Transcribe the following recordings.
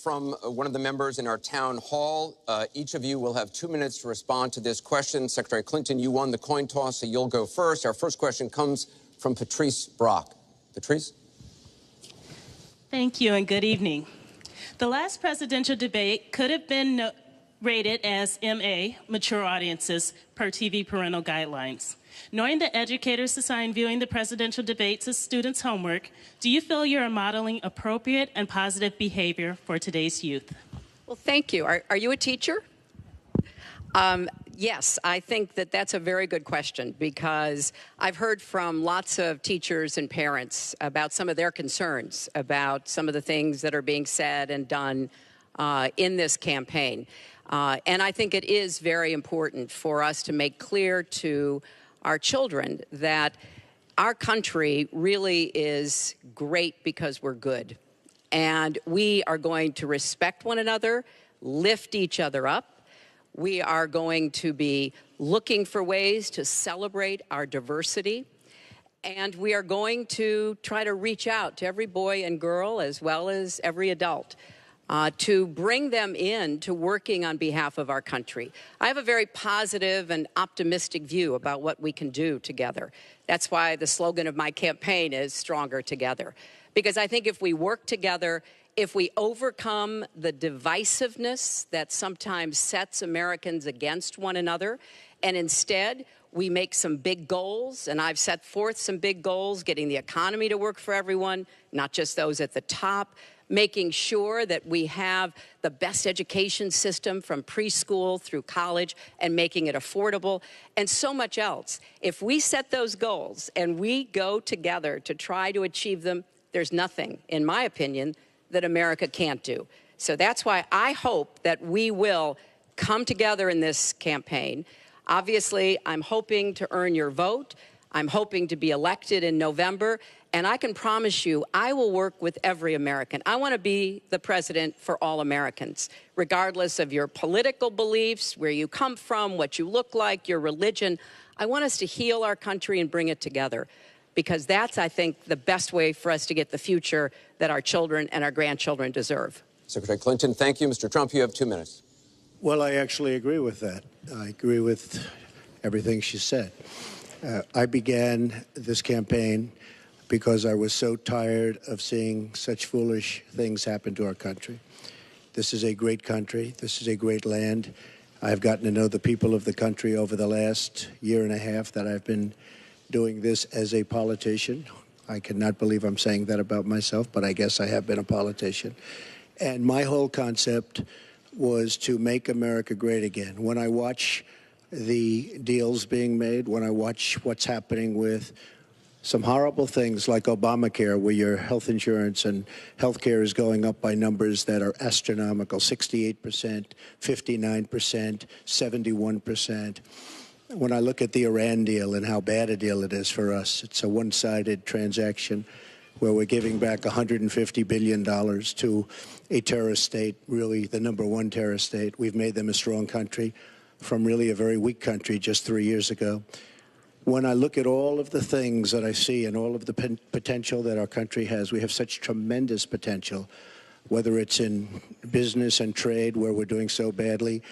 from one of the members in our town hall. Each of you will have 2 minutes to respond to this question. Secretary Clinton, you won the coin toss, so you'll go first. Our first question comes from Patrice Brock. Patrice? Thank you and good evening. The last presidential debate could have been rated as MA, mature audiences, per TV parental guidelines. Knowing that educators assign viewing the presidential debates as students' homework, do you feel you're modeling appropriate and positive behavior for today's youth? Well, thank you. Are you a teacher? Yes, I think that that's a very good question because I've heard from lots of teachers and parents about some of their concerns about some of the things that are being said and done in this campaign. And I think it is very important for us to make clear to our children that our country really is great because we're good. And we are going to respect one another, lift each other up. We are going to be looking for ways to celebrate our diversity. And we are going to try to reach out to every boy and girl as well as every adult to bring them in to working on behalf of our country. I have a very positive and optimistic view about what we can do together. That's why the slogan of my campaign is Stronger Together. Because I think if we work together, if we overcome the divisiveness that sometimes sets Americans against one another, and instead we make some big goals, and I've set forth some big goals, getting the economy to work for everyone, not just those at the top, making sure that we have the best education system from preschool through college and making it affordable, and so much else. If we set those goals and we go together to try to achieve them, there's nothing, in my opinion, that America can't do. So that's why I hope that we will come together in this campaign. Obviously, I'm hoping to earn your vote. I'm hoping to be elected in November. And I can promise you, I will work with every American. I want to be the president for all Americans, regardless of your political beliefs, where you come from, what you look like, your religion. I want us to heal our country and bring it together, because that's, I think, the best way for us to get the future that our children and our grandchildren deserve. Secretary Clinton, thank you. Mr. Trump, you have 2 minutes. Well, I actually agree with that. I agree with everything she said. I began this campaign because I was so tired of seeing such foolish things happen to our country. This is a great country. This is a great land. I've gotten to know the people of the country over the last year and a half that I've been doing this as a politician. I cannot believe I'm saying that about myself, but I guess I have been a politician. And my whole concept was to make America great again. When I watch the deals being made, when I watch what's happening with some horrible things like Obamacare, where your health insurance and health care is going up by numbers that are astronomical, 68%, 59%, 71%. When I look at the Iran deal and how bad a deal it is for us, it's a one-sided transaction where we're giving back $150 billion to a terrorist state, really the #1 terrorist state. We've made them a strong country from really a very weak country just 3 years ago. When I look at all of the things that I see and all of the potential that our country has, we have such tremendous potential, whether it's in business and trade, where we're doing so badly.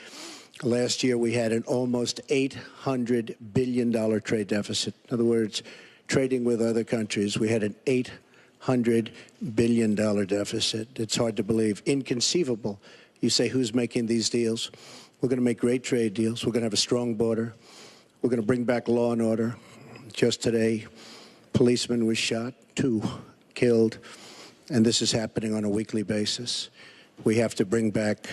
Last year, we had an almost $800 billion trade deficit. In other words, trading with other countries, we had an $800 billion deficit. It's hard to believe, inconceivable. You say, who's making these deals? We're going to make great trade deals. We're going to have a strong border. We're going to bring back law and order. Just today, a policeman was shot, 2 killed, and this is happening on a weekly basis. We have to bring back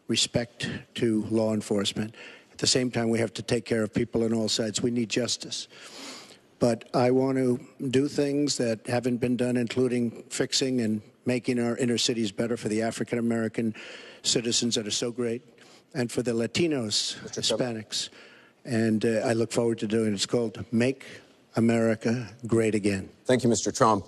respect to law enforcement. At the same time, we have to take care of people on all sides. We need justice. But I want to do things that haven't been done, including fixing and making our inner cities better for the African-American citizens that are so great, and for the Latinos, Hispanics. And I look forward to doing it. It's called Make America Great Again. Thank you, Mr. Trump.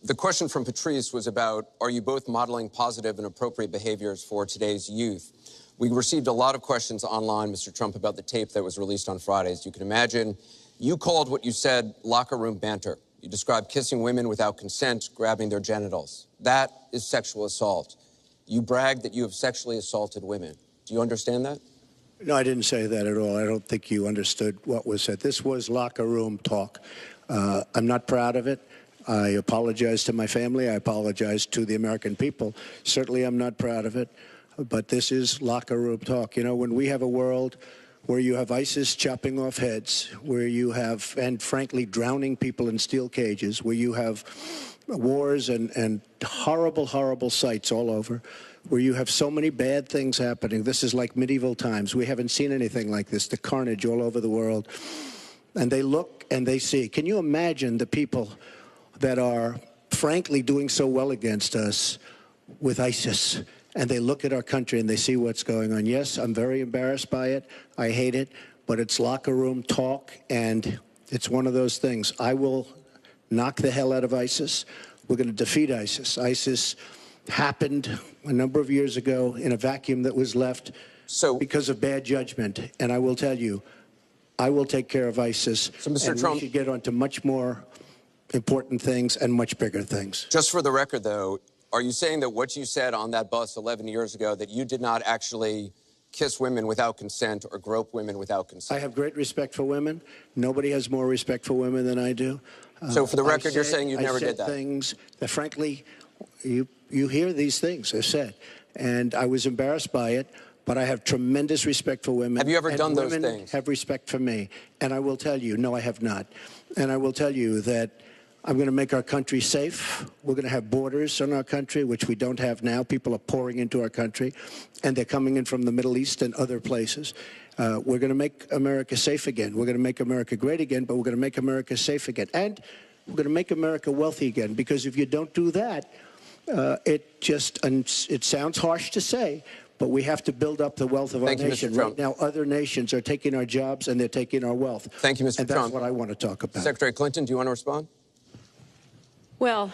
The question from Patrice was about, are you both modeling positive and appropriate behaviors for today's youth? We received a lot of questions online, Mr. Trump, about the tape that was released on Friday. As you can imagine, you called what you said locker room banter. You described kissing women without consent, grabbing their genitals. That is sexual assault. you bragged that you have sexually assaulted women. Do you understand that? No, I didn't say that at all. I don't think you understood what was said. This was locker room talk. I'm not proud of it. I apologize to my family. I apologize to the American people. Certainly, I'm not proud of it. But this is locker room talk. You know, when we have a world where you have ISIS chopping off heads, where you have, and frankly, drowning people in steel cages, where you have wars and horrible, horrible sights all over, where you have so many bad things happening. This is like medieval times. We haven't seen anything like this, the carnage all over the world. And they look and they see. Can you imagine the people that are, frankly, doing so well against us with ISIS? And they look at our country and they see what's going on. Yes, I'm very embarrassed by it. I hate it. But it's locker room talk, and it's one of those things. I will knock the hell out of ISIS. We're going to defeat ISIS. ISIS happened a number of years ago in a vacuum that was left because of bad judgment. And I will tell you, I will take care of ISIS. So, Mr. Trump, we should get on to much more important things and much bigger things. Just for the record, though, are you saying that what you said on that bus 11 years ago, that you did not actually kiss women without consent or grope women without consent? I have great respect for women. Nobody has more respect for women than I do. So for the record, you're saying you never did that? I said things that, frankly, you hear these things I said. And I was embarrassed by it, but I have tremendous respect for women. Have you ever done those women things? Have respect for me. And I will tell you, no, I have not. And I will tell you that I'm going to make our country safe. We're going to have borders in our country, which we don't have now. People are pouring into our country, and they're coming in from the Middle East and other places. We're going to make America safe again. We're going to make America great again, but we're going to make America safe again. And we're going to make America wealthy again, because if you don't do that, it sounds harsh to say, but we have to build up the wealth of our nation. Right now, other nations are taking our jobs and they're taking our wealth. Thank you, Mr. And Trump. that's what I want to talk about. Secretary Clinton, do you want to respond? Well,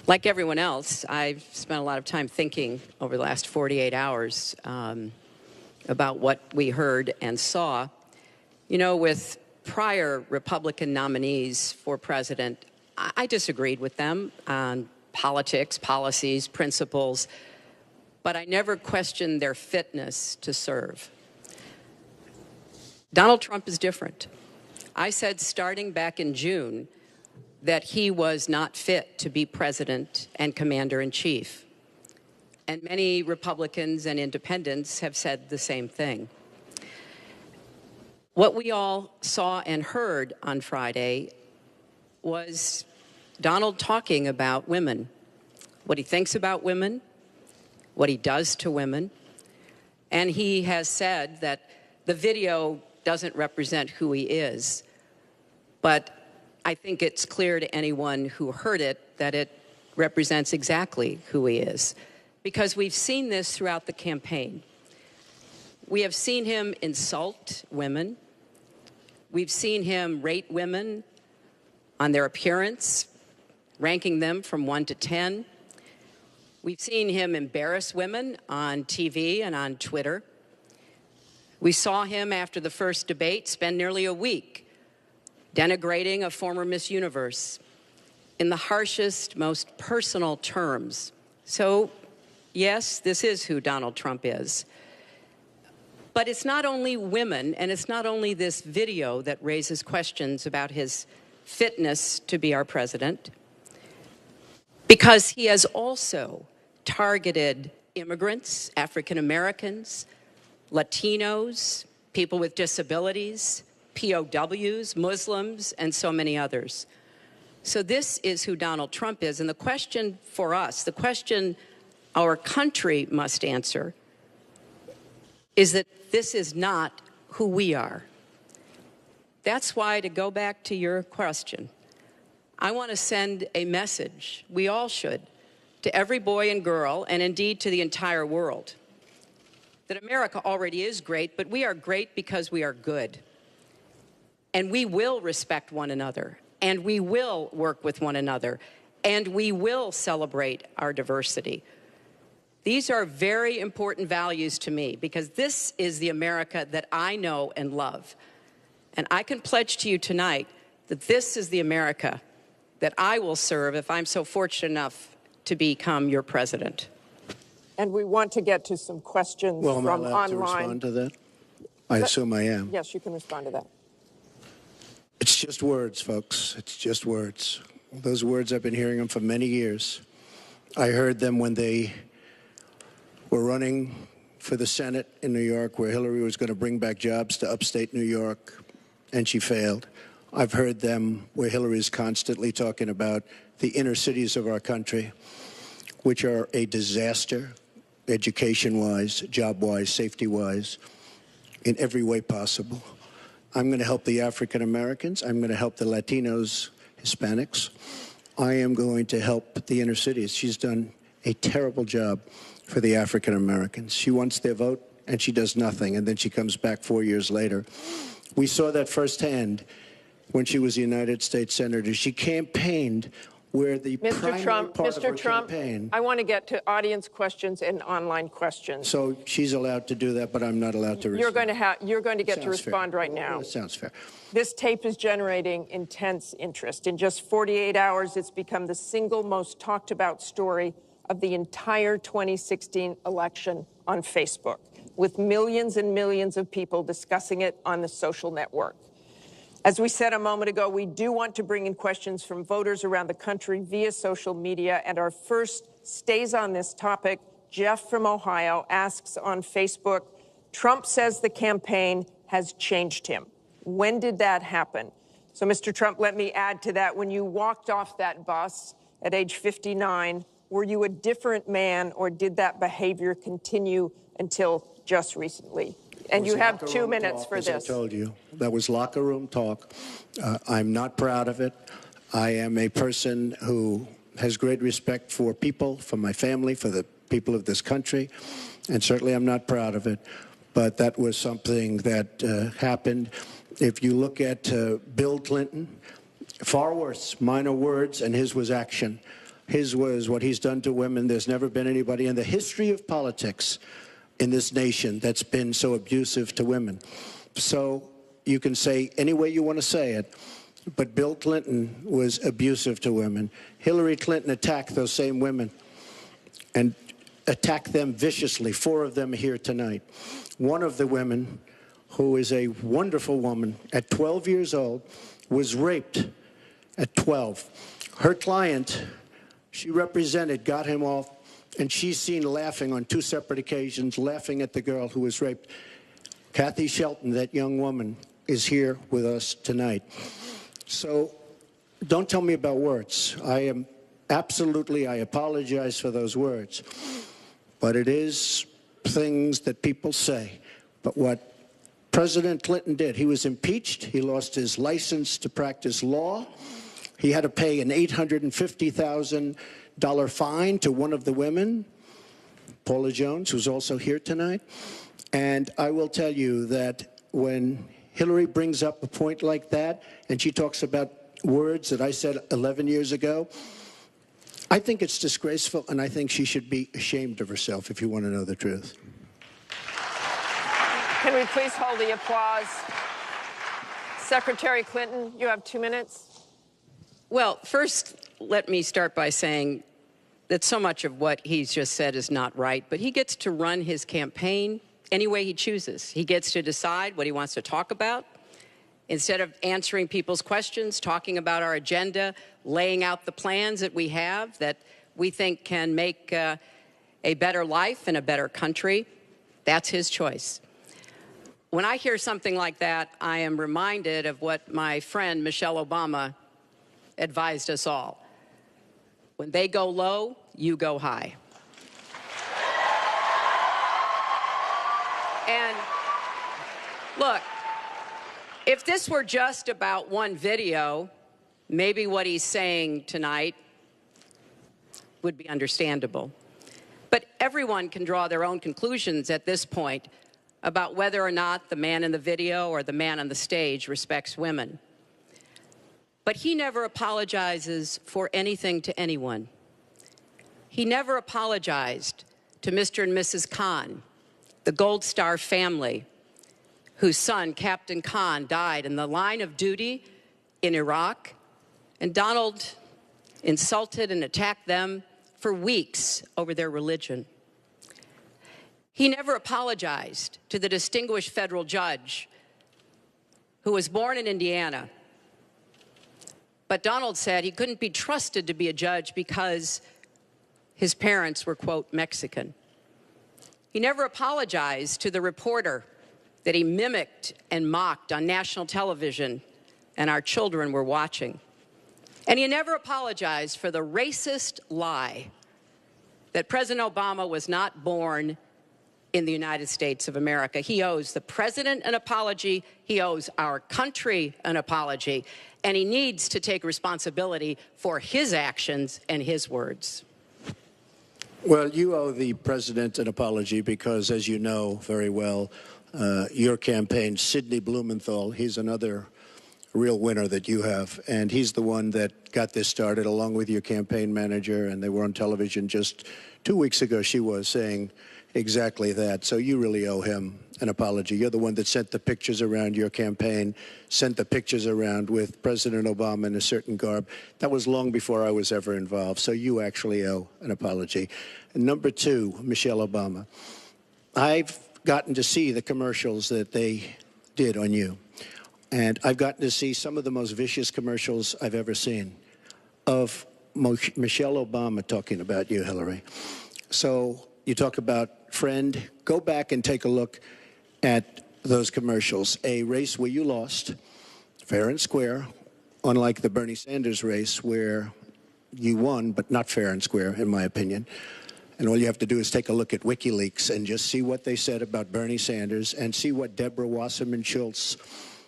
like everyone else, I've spent a lot of time thinking over the last 48 hours about what we heard and saw. You know, with prior Republican nominees for president, I disagreed with them on politics, policies, principles, but I never questioned their fitness to serve. Donald Trump is different. I said starting back in June that he was not fit to be president and commander-in-chief. And many Republicans and independents have said the same thing. What we all saw and heard on Friday was Donald talking about women, what he thinks about women, what he does to women. And he has said that the video doesn't represent who he is, but I think it's clear to anyone who heard it that it represents exactly who he is, because we've seen this throughout the campaign. We have seen him insult women. We've seen him rate women on their appearance, ranking them from 1 to 10. We've seen him embarrass women on TV and on Twitter. We saw him after the first debate spend nearly a week denigrating a former Miss Universe in the harshest, most personal terms. So, yes, this is who Donald Trump is. But it's not only women, and it's not only this video that raises questions about his fitness to be our president, because he has also targeted immigrants, African Americans, Latinos, people with disabilities, POWs, Muslims, and so many others. So this is who Donald Trump is. And the question for us, the question our country must answer, is that this is not who we are. That's why, to go back to your question, I want to send a message, we all should, to every boy and girl, and indeed to the entire world, that America already is great, but we are great because we are good. And we will respect one another, and we will work with one another, and we will celebrate our diversity. These are very important values to me, because this is the America that I know and love. And I can pledge to you tonight that this is the America that I will serve if I'm so fortunate enough to become your president. And we want to get to some questions Well, am I from allowed to online. respond to that? I assume I am. Yes, you can respond to that. It's just words, folks. It's just words. Those words, I've been hearing them for many years. I heard them when they were running for the Senate in New York, where Hillary was going to bring back jobs to upstate New York, and she failed. I've heard them where Hillary is constantly talking about the inner cities of our country, which are a disaster, education-wise, job-wise, safety-wise, in every way possible. I'm going to help the African Americans. I'm going to help the Latinos, Hispanics. I am going to help the inner cities. She's done a terrible job for the African Americans. She wants their vote, and she does nothing, and then she comes back 4 years later. We saw that firsthand when she was a United States Senator. She campaigned where the primary part of her campaign. I want to get to audience questions and online questions. So she's allowed to do that, but I'm not allowed to respond. You're going to get to Sounds respond fair. right now. That sounds fair. This tape is generating intense interest. In just 48 hours, it's become the single most talked about story of the entire 2016 election on Facebook, with millions and millions of people discussing it on the social network. As we said a moment ago, we do want to bring in questions from voters around the country via social media, and our first stays on this topic. Jeff from Ohio asks on Facebook, Trump says the campaign has changed him. When did that happen? So, Mr. Trump, let me add to that. When you walked off that bus at age 59, were you a different man, or did that behavior continue until just recently? And you have 2 minutes for this. As I told you, that was locker room talk. I'm not proud of it. I am a person who has great respect for people, for my family, for the people of this country, and certainly I'm not proud of it. But that was something that happened. If you look at Bill Clinton, far worse, minor words, and his was action. His was what he's done to women. There's never been anybody in the history of politics in this nation that's been so abusive to women. So you can say any way you want to say it, but Bill Clinton was abusive to women. Hillary Clinton attacked those same women and attacked them viciously. 4 of them are here tonight. One of the women, who is a wonderful woman, at 12 years old, was raped at 12. Her client, she represented, got him off, and she's seen laughing on 2 separate occasions, laughing at the girl who was raped. Kathy Shelton, that young woman, is here with us tonight. So don't tell me about words. I apologize for those words. But it is things that people say. But what President Clinton did, he was impeached. He lost his license to practice law. He had to pay an $850,000 fine to one of the women, Paula Jones, who's also here tonight. And I will tell you that when Hillary brings up a point like that, and she talks about words that I said 11 years ago, I think it's disgraceful, and I think she should be ashamed of herself, if you want to know the truth. Can we please hold the applause? Secretary Clinton, you have 2 minutes. Well, first, let me start by saying that so much of what he's just said is not right, but he gets to run his campaign any way he chooses. He gets to decide what he wants to talk about. Instead of answering people's questions, talking about our agenda, laying out the plans that we have that we think can make a better life and a better country, that's his choice. When I hear something like that, I am reminded of what my friend Michelle Obama advised us all. When they go low, you go high. And look, if this were just about one video, maybe what he's saying tonight would be understandable. But everyone can draw their own conclusions at this point about whether or not the man in the video or the man on the stage respects women. But he never apologizes for anything to anyone. He never apologized to Mr. and Mrs. Khan, the Gold Star family, whose son, Captain Khan, died in the line of duty in Iraq. And Donald insulted and attacked them for weeks over their religion. He never apologized to the distinguished federal judge who was born in Indiana. But Donald said he couldn't be trusted to be a judge because his parents were, quote, Mexican. He never apologized to the reporter that he mimicked and mocked on national television, and our children were watching. And he never apologized for the racist lie that President Obama was not born in the United States of America. He owes the president an apology. He owes our country an apology. And he needs to take responsibility for his actions and his words. Well, you owe the president an apology because, as you know very well, your campaign, Sidney Blumenthal, he's another real winner that you have. And he's the one that got this started along with your campaign manager. And they were on television just 2 weeks ago. She was saying exactly that. So you really owe him an apology. You're the one that sent the pictures around your campaign, sent the pictures around with President Obama in a certain garb. That was long before I was ever involved. So you actually owe an apology. And number two, Michelle Obama. I've gotten to see the commercials that they did on you. And I've gotten to see some of the most vicious commercials I've ever seen of Michelle Obama talking about you, Hillary. So you talk about friend, go back and take a look at those commercials. A race where you lost, fair and square, unlike the Bernie Sanders race where you won, but not fair and square, in my opinion. And all you have to do is take a look at WikiLeaks and just see what they said about Bernie Sanders and see what Deborah Wasserman Schultz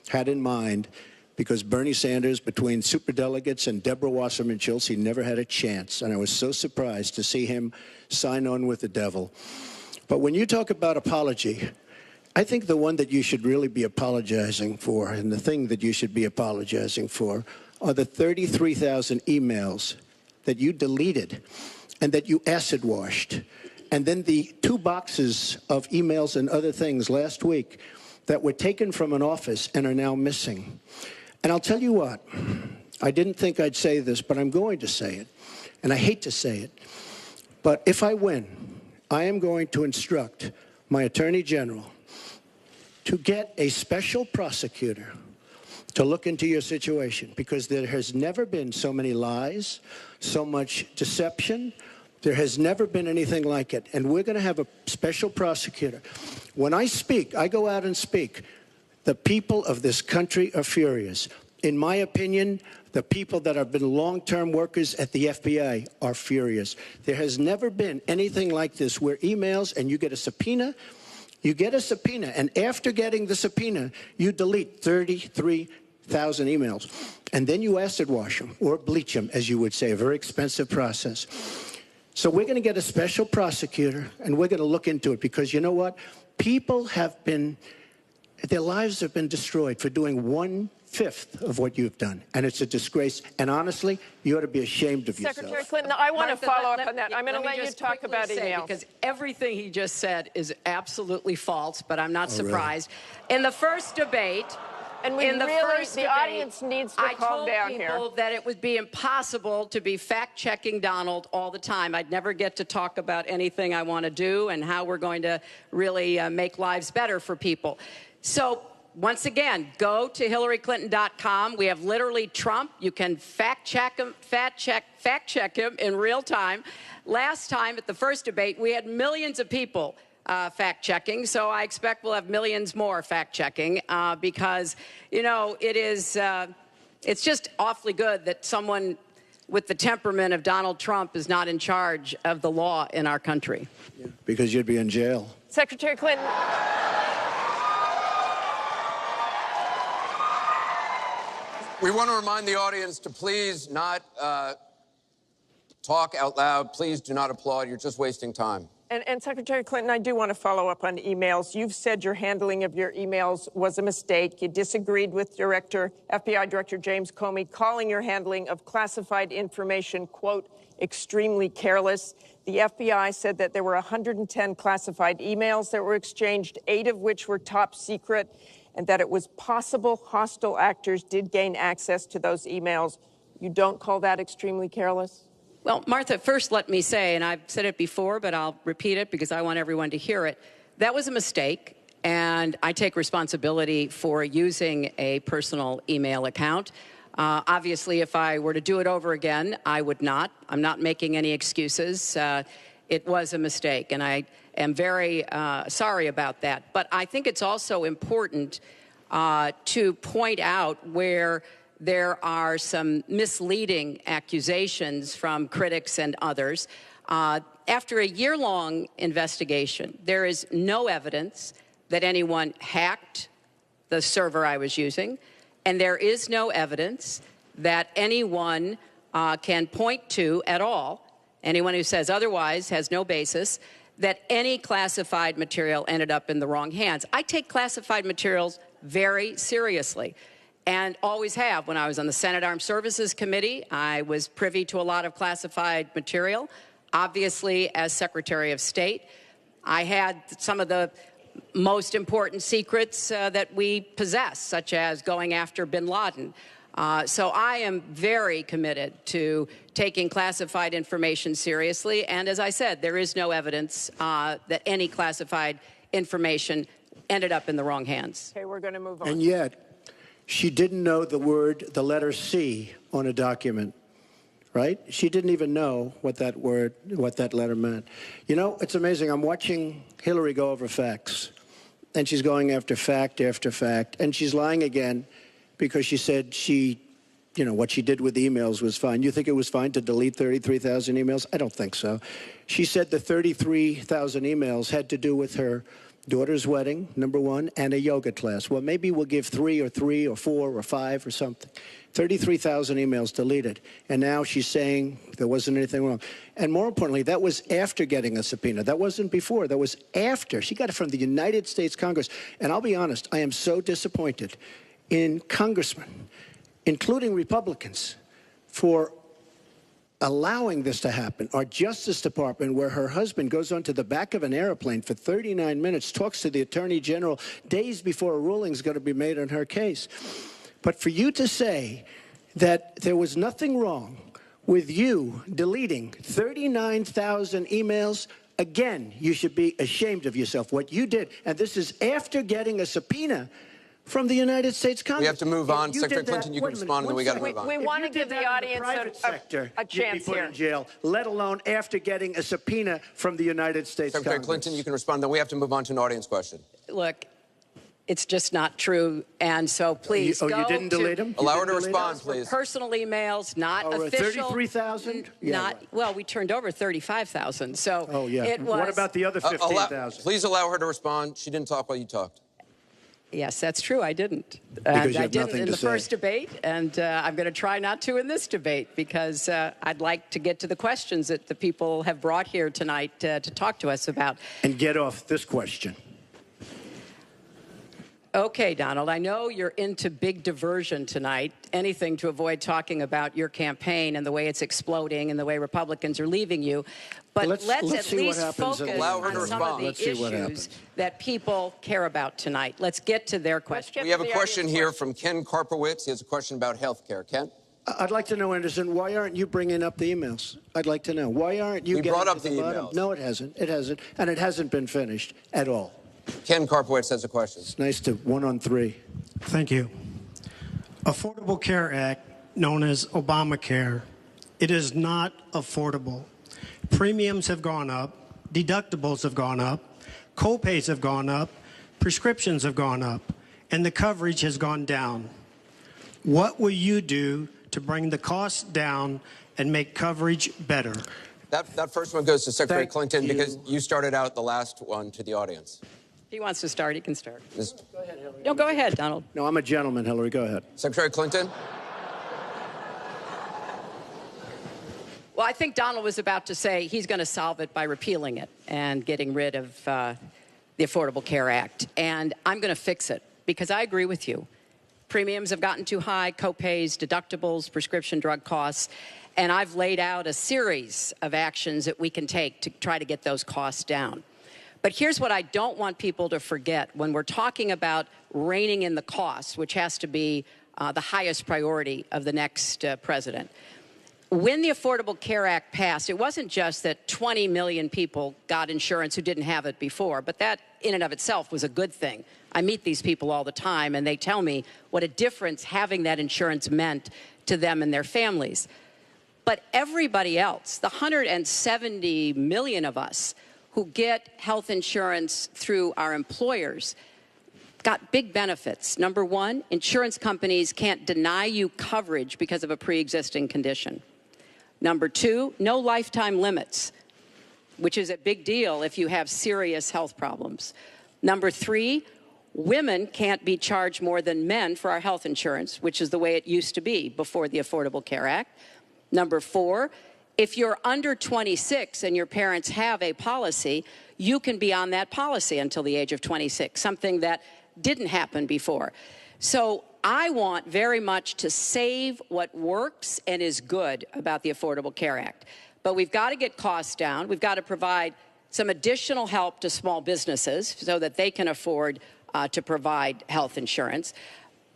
had in mind, because Bernie Sanders, between superdelegates and Deborah Wasserman Schultz, he never had a chance. And I was so surprised to see him sign on with the devil. But when you talk about apology, I think the one that you should really be apologizing for, and the thing that you should be apologizing for, are the 33,000 emails that you deleted and that you acid washed. And then the 2 boxes of emails and other things last week that were taken from an office and are now missing. And I'll tell you what, I didn't think I'd say this, but I'm going to say it. And I hate to say it. But if I win, I am going to instruct my Attorney General to get a special prosecutor to look into your situation, because there has never been so many lies, so much deception. There has never been anything like it. And we're going to have a special prosecutor. When I speak, I go out and speak. The people of this country are furious. In my opinion, the people that have been long-term workers at the FBI are furious. There has never been anything like this where emails and you get a subpoena, and after getting the subpoena, you delete 33,000 emails. And then you acid wash them or bleach them, as you would say, a very expensive process. So we're going to get a special prosecutor, and we're going to look into it, because you know what? People have been, their lives have been destroyed for doing 1/5 of what you've done. And it's a disgrace. And honestly, you ought to be ashamed of yourself. Secretary Clinton, I want to follow up on that. I'm going to let you just talk about say, emails. because everything he just said is absolutely false, but I'm not surprised. Really? In the first debate, the audience needs to calm down here. I told people that it would be impossible to be fact-checking Donald all the time. I'd never get to talk about anything I want to do and how we're going to really make lives better for people. So once again, go to HillaryClinton.com. We have literally Trump. You can fact-check him in real time. Last time at the first debate, we had millions of people fact-checking, so I expect we'll have millions more fact-checking because, you know, it's just awfully good that someone with the temperament of Donald Trump is not in charge of the law in our country. Yeah, because you'd be in jail. Secretary Clinton. We want to remind the audience to please not talk out loud. Please do not applaud. You're just wasting time. And Secretary Clinton, I do want to follow up on emails. You've said your handling of your emails was a mistake. You disagreed with FBI Director James Comey, calling your handling of classified information, quote, extremely careless. The FBI said that there were 110 classified emails that were exchanged, 8 of which were top secret, and that it was possible hostile actors did gain access to those emails. You don't call that extremely careless? Well, Martha, first let me say, and I've said it before, but I'll repeat it because I want everyone to hear it, That was a mistake, and I take responsibility for using a personal email account. Obviously, if I were to do it over again, I would not. I'm not making any excuses. It was a mistake, and I am very sorry about that. But I think it's also important to point out where there are some misleading accusations from critics and others. After a year-long investigation, there is no evidence that anyone hacked the server I was using, and there is no evidence that anyone can point to at all, anyone who says otherwise has no basis, that any classified material ended up in the wrong hands. I take classified materials very seriously, and always have. When I was on the Senate Armed Services Committee, I was privy to a lot of classified material. Obviously, as Secretary of State, I had some of the most important secrets that we possess, such as going after bin Laden. So I am very committed to taking classified information seriously. And as I said, there is no evidence that any classified information ended up in the wrong hands. Okay, we're going to move on. And yet, she didn't know the letter C on a document, right? She didn't even know what that letter meant. You know, it's amazing. I'm watching Hillary go over facts, and she's going after fact after fact, and she's lying again because she said what she did with emails was fine. You think it was fine to delete 33,000 emails? I don't think so. She said the 33,000 emails had to do with her daughter's wedding, number one, and a yoga class. Well, maybe we'll give 3 or 4 or 5 or something. 33,000 emails deleted. And now she's saying there wasn't anything wrong. And more importantly, that was after getting a subpoena. That wasn't before. That was after. She got it from the United States Congress. And I'll be honest, I am so disappointed in congressmen, including Republicans, for allowing this to happen. Our Justice Department, where her husband goes onto the back of an airplane for 39 minutes, talks to the Attorney General days before a ruling is going to be made on her case. But for you to say that there was nothing wrong with you deleting 39,000 emails, again, you should be ashamed of yourself, what you did. And this is after getting a subpoena from the United States Congress. We have to move on. Secretary Clinton, you can respond, and then we got to move on. We want to give the audience a chance put here. in jail, let alone after getting a subpoena from the United States Secretary Congress. Clinton, you can respond. Then we have to move on to an audience question. Look, it's just not true, and so please you didn't delete them? Allow her to respond, please. Personal emails, not official. 33,000? Yeah, well, we turned over 35,000, so it was. What about the other 15,000? Please allow her to respond. She didn't talk while you talked. Yes, that's true. I didn't. Because you I have didn't nothing in to the say. first debate, and I'm going to try not to in this debate because I'd like to get to the questions that the people have brought here tonight to talk to us about. And get off this question. Okay, Donald, I know you're into big diversion tonight, anything to avoid talking about your campaign and the way it's exploding and the way Republicans are leaving you. But let's at least focus on some of the issues that people care about tonight. Let's get to their questions. We have a question here from Ken Karpowitz. He has a question about health care. Ken? I'd like to know, Anderson, why aren't you bringing up the emails? I'd like to know. Why aren't you getting brought up to the bottom? emails. No, it hasn't. It hasn't. And it hasn't been finished at all. Ken Karpowitz has a question. It's nice to 1-on-3. Thank you. Affordable Care Act, known as Obamacare, it is not affordable. Premiums have gone up, deductibles have gone up, co-pays have gone up, prescriptions have gone up, and the coverage has gone down. What will you do to bring the costs down and make coverage better? That first one goes to Secretary Thank Clinton you. because you started out the last one to the audience. If he wants to start, he can start. Ms. Go ahead, Hillary. No, go ahead, Donald. No, I'm a gentleman, Hillary. Go ahead. Secretary Clinton? Well, I think Donald was about to say he's going to solve it by repealing it and getting rid of the Affordable Care Act. And I'm going to fix it because I agree with you. Premiums have gotten too high, co-pays, deductibles, prescription drug costs. And I've laid out a series of actions that we can take to try to get those costs down. But here's what I don't want people to forget when we're talking about reining in the costs, which has to be the highest priority of the next president. when the Affordable Care Act passed, it wasn't just that 20 million people got insurance who didn't have it before, but that in and of itself was a good thing. I meet these people all the time, and they tell me what a difference having that insurance meant to them and their families. But everybody else, the 170 million of us who get health insurance through our employers, got big benefits. Number one, insurance companies can't deny you coverage because of a pre-existing condition. Number two, no lifetime limits, which is a big deal if you have serious health problems. Number three, women can't be charged more than men for our health insurance, which is the way it used to be before the Affordable Care Act. Number four, if you're under 26 and your parents have a policy, you can be on that policy until the age of 26, something that didn't happen before. So I want very much to save what works and is good about the Affordable Care Act. But we've got to get costs down. We've got to provide some additional help to small businesses so that they can afford to provide health insurance.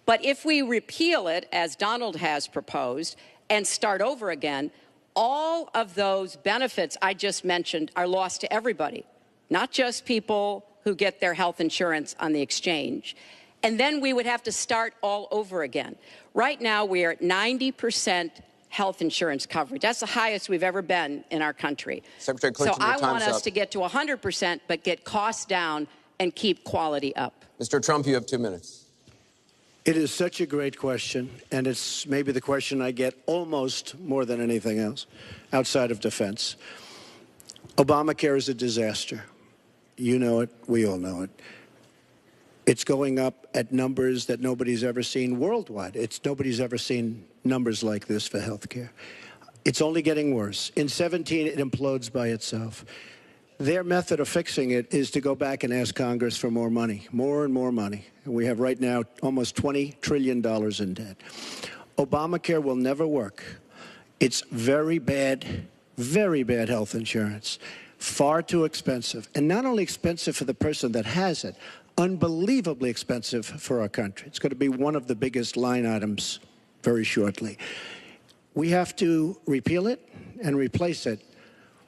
But if we repeal it, as Donald has proposed, and start over again, all of those benefits I just mentioned are lost to everybody, not just people who get their health insurance on the exchange. And then we would have to start all over again. Right now, we are at 90% health insurance coverage. That's the highest we've ever been in our country. Secretary Clinton, so I your time's want us up. to get to 100%, but get costs down and keep quality up. Mr. Trump, you have 2 minutes. It is such a great question, and it's maybe the question I get almost more than anything else outside of defense. Obamacare is a disaster. You know it. We all know it. It's going up at numbers that nobody's ever seen worldwide. Nobody's ever seen numbers like this for health care. It's only getting worse. In 17, it implodes by itself. Their method of fixing it is to go back and ask Congress for more money, more and more money. And we have right now almost $20 trillion in debt. Obamacare will never work. It's very bad health insurance, far too expensive. And not only expensive for the person that has it, unbelievably expensive for our country. It's going to be one of the biggest line items very shortly. We have to repeal it and replace it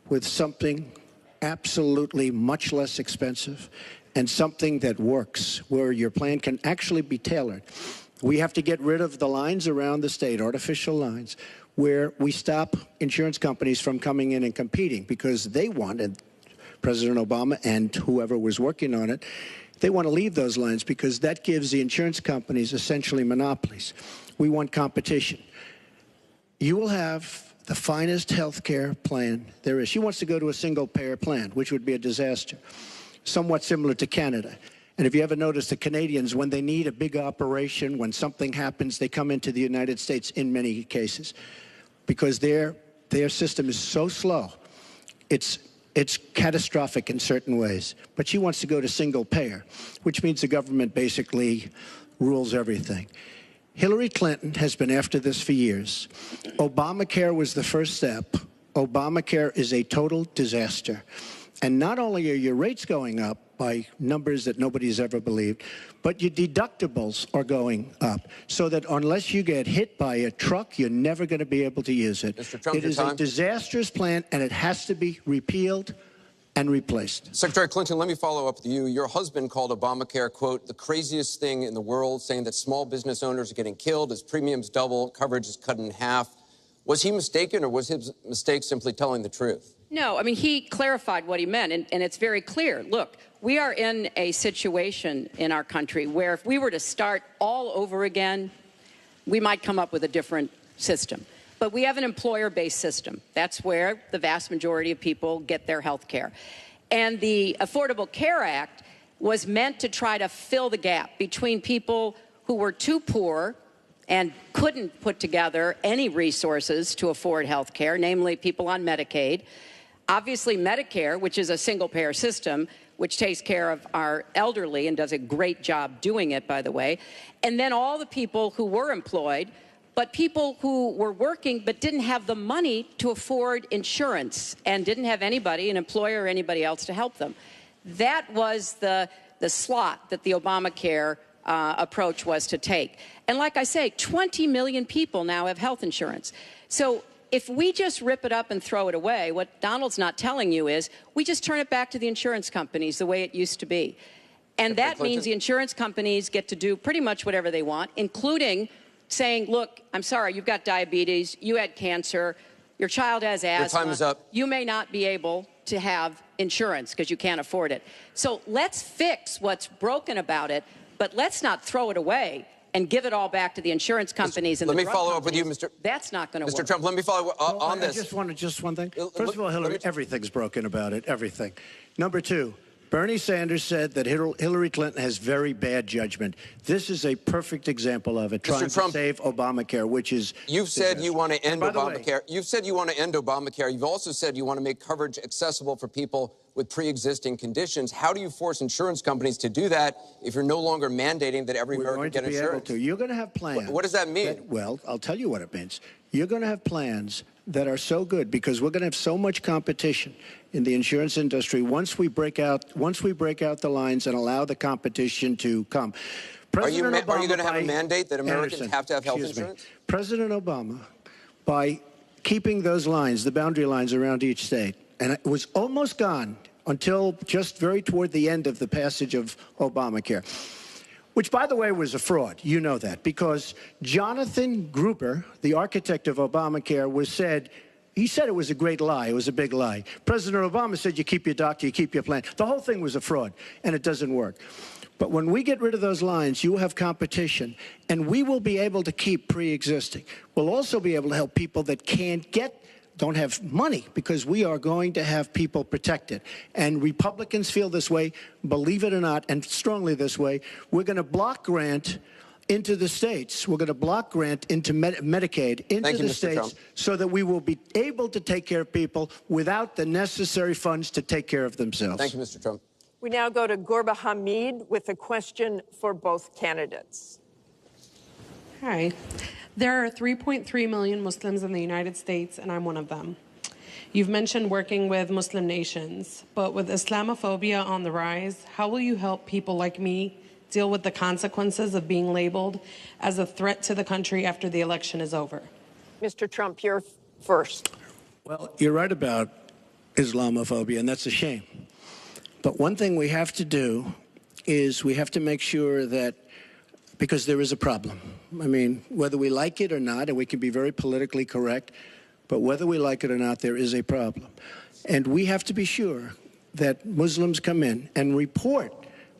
with something absolutely much less expensive and something that works, where your plan can actually be tailored. We have to get rid of the lines around the state, artificial lines, where we stop insurance companies from coming in and competing because they wanted, President Obama and whoever was working on it, they want to leave those lines because that gives the insurance companies essentially monopolies. We want competition. You will have the finest health care plan there is. She wants to go to a single-payer plan, which would be a disaster, somewhat similar to Canada. And if you ever notice, the Canadians, when they need a big operation, when something happens, they come into the United States in many cases because their system is so slow. It's catastrophic in certain ways. But she wants to go to single-payer, which means the government basically rules everything. Hillary Clinton has been after this for years. Obamacare was the first step. Obamacare is a total disaster. And not only are your rates going up by numbers that nobody's ever believed, but your deductibles are going up. So that unless you get hit by a truck, you're never going to be able to use it. Mr. Trump, it is a disastrous plan, and it has to be repealed and replaced. Secretary Clinton, let me follow up with you. Your husband called Obamacare, quote, the craziest thing in the world, saying that small business owners are getting killed as premiums double, coverage is cut in half. Was he mistaken, or was his mistake simply telling the truth? No, I mean, he clarified what he meant, and it's very clear. Look, we are in a situation in our country where if we were to start all over again, we might come up with a different system. But we have an employer-based system. That's where the vast majority of people get their health care. And the Affordable Care Act was meant to try to fill the gap between people who were too poor and couldn't put together any resources to afford health care, namely people on Medicaid. Obviously, Medicare, which is a single-payer system, which takes care of our elderly and does a great job doing it, by the way. And then all the people who were employed, but people who were working but didn't have the money to afford insurance and didn't have anybody, an employer or anybody else, to help them. That was the slot that the Obamacare approach was to take. And like I say, 20 million people now have health insurance. So if we just rip it up and throw it away, what Donald's not telling you is we just turn it back to the insurance companies the way it used to be. And that means the insurance companies get to do pretty much whatever they want, including saying, look, I'm sorry, you've got diabetes, you had cancer, your child has asthma. Your time is up. You may not be able to have insurance because you can't afford it. So let's fix what's broken about it, but let's not throw it away and give it all back to the insurance companies and the drug Let me follow up with you, Mr. That's not going to work. Mr. Trump, let me follow up on this. I just want to just one thing. First of all, Hillary, everything's broken about it, everything. Number two, Bernie Sanders said that Hillary Clinton has very bad judgment. This is a perfect example of it, trying to save Obamacare, which is... You've said you want to end Obamacare. You've said you want to end Obamacare. You've also said you want to make coverage accessible for people with pre-existing conditions. How do you force insurance companies to do that if you're no longer mandating that every American get insurance? You're going to have plans. What does that mean? Well, I'll tell you what it means. You're going to have plans that are so good because we're going to have so much competition in the insurance industry once we break out the lines and allow the competition to come. Are you going to have a mandate that Americans have to have health insurance? President Obama, by keeping those lines, the boundary lines around each state, and it was almost gone until just very toward the end of the passage of Obamacare, which, by the way, was a fraud. You know that, because Jonathan Gruber, the architect of Obamacare, he said it was a great lie. It was a big lie. President Obama said you keep your doctor, you keep your plan. The whole thing was a fraud, and it doesn't work. But when we get rid of those lines, you will have competition, and we will be able to keep pre-existing. We'll also be able to help people that don't have money, because we are going to have people protected. And Republicans feel this way, believe it or not, and strongly this way. We're going to block grant into the states. We're going to block grant into Medicaid into the states so that we will be able to take care of people without the necessary funds to take care of themselves. Thank you, Mr. Trump. We now go to Gorba Hamid with a question for both candidates. Hi. There are 3.3 million Muslims in the United States, and I'm one of them. You've mentioned working with Muslim nations, but with Islamophobia on the rise, how will you help people like me deal with the consequences of being labeled as a threat to the country after the election is over? Mr. Trump, you're first. Well, you're right about Islamophobia, and that's a shame. But one thing we have to do is we have to make sure that, because there is a problem. I mean, whether we like it or not, and we can be very politically correct, but whether we like it or not, there is a problem. And we have to be sure that Muslims come in and report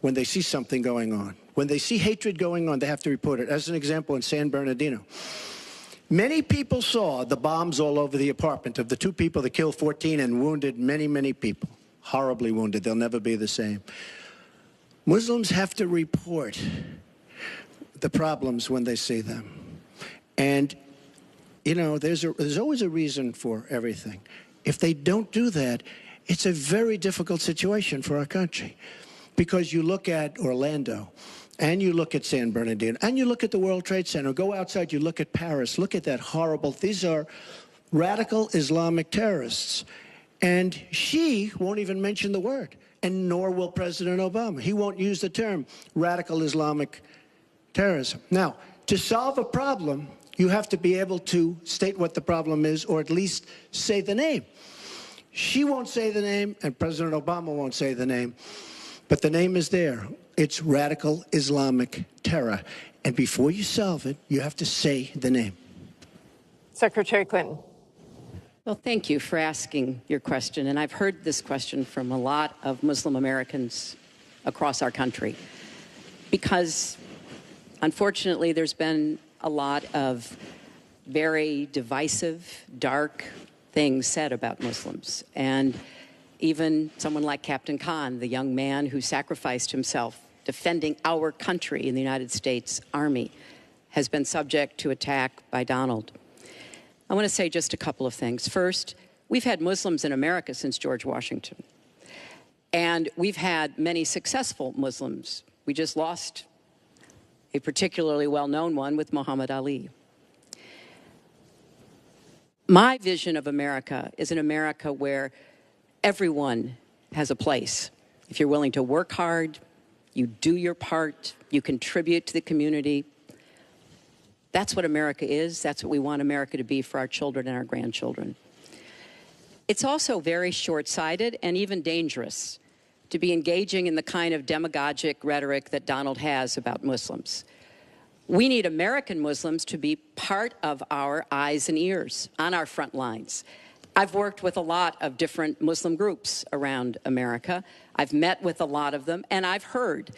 when they see something going on. When they see hatred going on, they have to report it. As an example, in San Bernardino, many people saw the bombs all over the apartment of the two people that killed 14 and wounded many, many people. Horribly wounded. They'll never be the same. Muslims have to report the problems when they see them. And, you know, there's always a reason for everything. If they don't do that, it's a very difficult situation for our country. Because you look at Orlando, and you look at San Bernardino, and you look at the World Trade Center, go outside, you look at Paris, look at that horrible, these are radical Islamic terrorists. And she won't even mention the word, and nor will President Obama. He won't use the term radical Islamic terrorism. Now, to solve a problem, you have to be able to state what the problem is, or at least say the name. She won't say the name, and President Obama won't say the name. But the name is there. It's radical Islamic terror. And before you solve it, you have to say the name. Secretary Clinton. Well, thank you for asking your question. And I've heard this question from a lot of Muslim Americans across our country. Because, unfortunately, there's been a lot of very divisive, dark things said about Muslims. And even someone like Captain Khan, the young man who sacrificed himself defending our country in the United States Army, has been subject to attack by Donald. I want to say just a couple of things. First, we've had Muslims in America since George Washington. And we've had many successful Muslims. We just lost a particularly well-known one with Muhammad Ali. My vision of America is an America where everyone has a place. If you're willing to work hard, you do your part, you contribute to the community, That's what America is. That's what we want America to be for our children and our grandchildren. It's also very short-sighted and even dangerous to be engaging in the kind of demagogic rhetoric that Donald has about Muslims. We need American Muslims to be part of our eyes and ears on our front lines. I've worked with a lot of different Muslim groups around America. I've met with a lot of them, and I've heard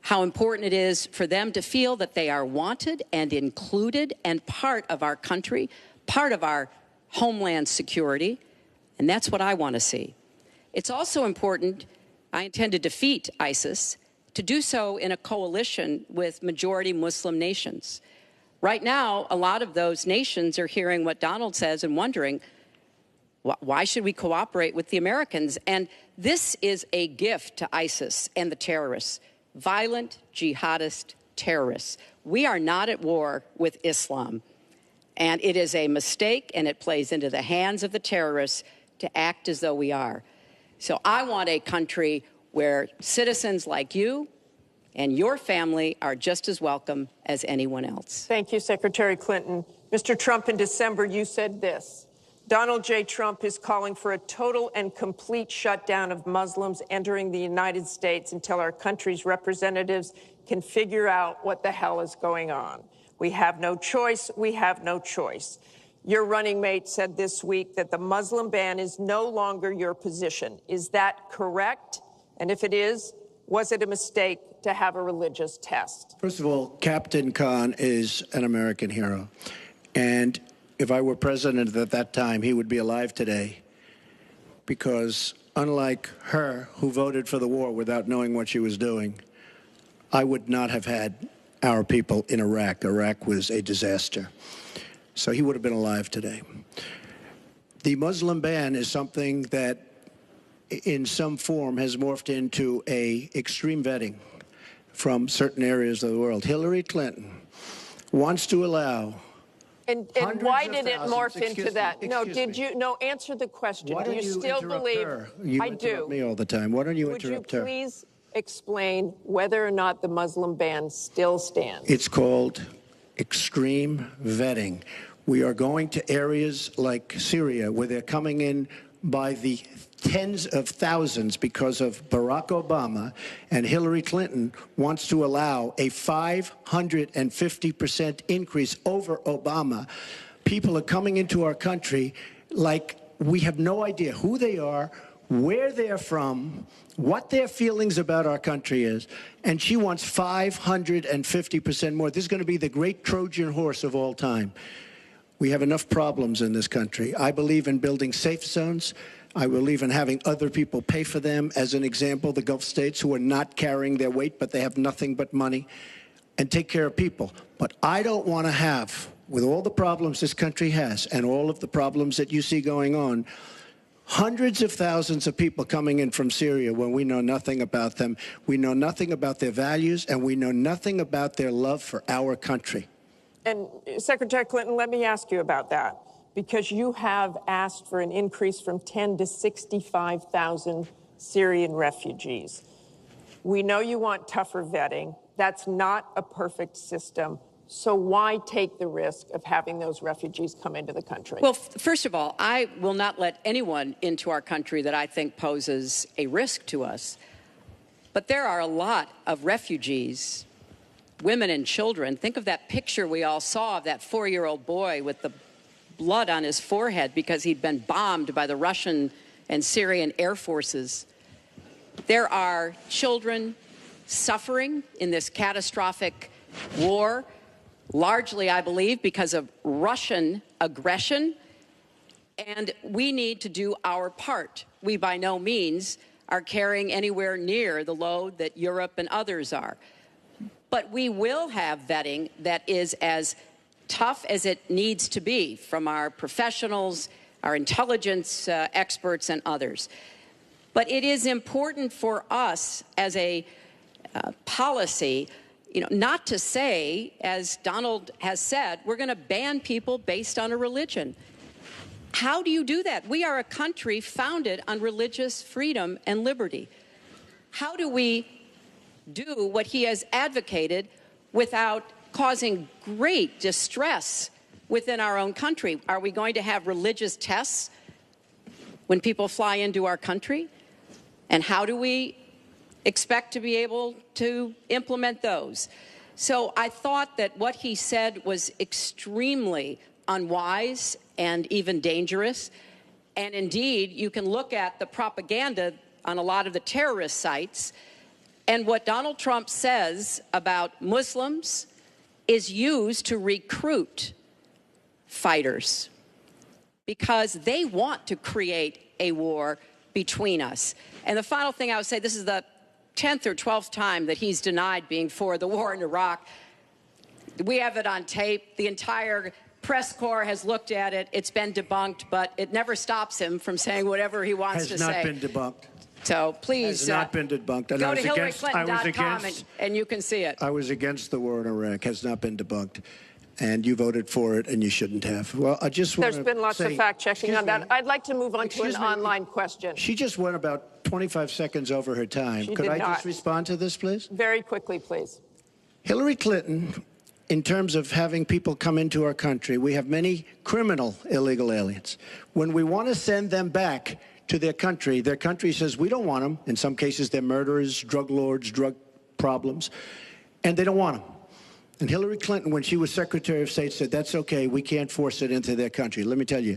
how important it is for them to feel that they are wanted and included and part of our country, part of our homeland security, and that's what I want to see. It's also important, I intend to defeat ISIS, to do so in a coalition with majority Muslim nations. Right now, a lot of those nations are hearing what Donald says and wondering, why should we cooperate with the Americans? And this is a gift to ISIS and the terrorists, violent jihadist terrorists. We are not at war with Islam. And it is a mistake, and it plays into the hands of the terrorists to act as though we are. So I want a country where citizens like you and your family are just as welcome as anyone else. Thank you, Secretary Clinton. Mr. Trump, in December, you said this: Donald J. Trump is calling for a total and complete shutdown of Muslims entering the United States until our country's representatives can figure out what the hell is going on. We have no choice. We have no choice. Your running mate said this week that the Muslim ban is no longer your position. Is that correct? And if it is, was it a mistake to have a religious test? First of all, Captain Khan is an American hero. And if I were president at that time, he would be alive today. Because unlike her, who voted for the war without knowing what she was doing, I would not have had our people in Iraq. Iraq was a disaster. So he would have been alive today. The Muslim ban is something that in some form has morphed into an extreme vetting from certain areas of the world. Hillary Clinton wants to allow And why did it morph into that? No, did you? No, answer the question. Why do don't you you still interrupt believe? her? You I interrupt do. me all the time. Why don't you Would you interrupt her? please explain whether or not the Muslim ban still stands? It's called extreme vetting. We are going to areas like Syria where they're coming in by the tens of thousands because of Barack Obama, and Hillary Clinton wants to allow a 550% increase over Obama. People are coming into our country like we have no idea who they are, where they're from, what their feelings about our country is, and she wants 550% more. This is going to be the great Trojan horse of all time. We have enough problems in this country. I believe in building safe zones. I believe in having other people pay for them. As an example, the Gulf states who are not carrying their weight, but they have nothing but money, and take care of people. But I don't want to have, with all the problems this country has and all of the problems that you see going on, hundreds of thousands of people coming in from Syria when we know nothing about them. We know nothing about their values, and we know nothing about their love for our country. And Secretary Clinton, let me ask you about that, because you have asked for an increase from 10 to 65,000 Syrian refugees. We know you want tougher vetting. That's not a perfect system. So why take the risk of having those refugees come into the country? Well, first of all, I will not let anyone into our country that I think poses a risk to us. But there are a lot of refugees, women and children. Think of that picture we all saw of that 4-year-old boy with the blood on his forehead because he'd been bombed by the Russian and Syrian air forces. There are children suffering in this catastrophic war, largely, I believe, because of Russian aggression. And we need to do our part. We by no means are carrying anywhere near the load that Europe and others are. But we will have vetting that is as tough as it needs to be from our professionals, our intelligence experts, and others. But it is important for us as a policy, not to say, as Donald has said, we're going to ban people based on a religion. How do you do that? We are a country founded on religious freedom and liberty. How do we do what he has advocated without causing great distress within our own country. Are we going to have religious tests when people fly into our country? And how do we expect to be able to implement those? So I thought that what he said was extremely unwise and even dangerous. And indeed, you can look at the propaganda on a lot of the terrorist sites, and what Donald Trump says about Muslims is used to recruit fighters because they want to create a war between us. And the final thing I would say, this is the 10th or 12th time that he's denied being for the war in Iraq. We have it on tape. The entire press corps has looked at it. It's been debunked, but it never stops him from saying whatever he wants to say. Has not been debunked. So please has not been debunked. And go to HillaryClinton.com and you can see it. I was against the war in Iraq. Has not been debunked. And you voted for it, and you shouldn't have. Well, I just want There's been lots of fact-checking on that. I'd like to move on to an online question. She just went about 25 seconds over her time. Could I just respond to this, please? Very quickly, please. Hillary Clinton, in terms of having people come into our country, we have many criminal illegal aliens. When we want to send them back to their country says we don't want them. In some cases, they're murderers, drug lords, drug problems, and they don't want them. And Hillary Clinton, when she was Secretary of State, said, that's okay, we can't force it into their country. Let me tell you,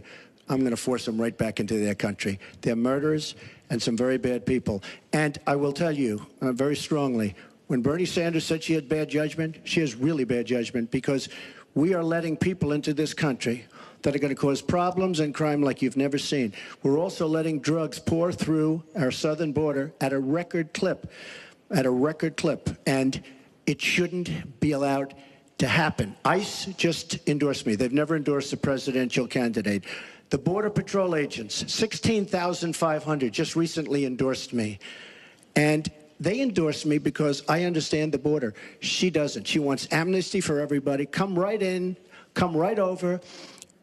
I'm going to force them right back into their country. They're murderers and some very bad people. And I will tell you very strongly, when Bernie Sanders said she had bad judgment, she has really bad judgment, because we are letting people into this country that are going to cause problems and crime like you've never seen. We're also letting drugs pour through our southern border at a record clip, and it shouldn't be allowed to happen. ICE just endorsed me. They've never endorsed a presidential candidate. The Border Patrol agents, 16,500, just recently endorsed me. And they endorsed me because I understand the border. She doesn't. She wants amnesty for everybody. Come right in, come right over.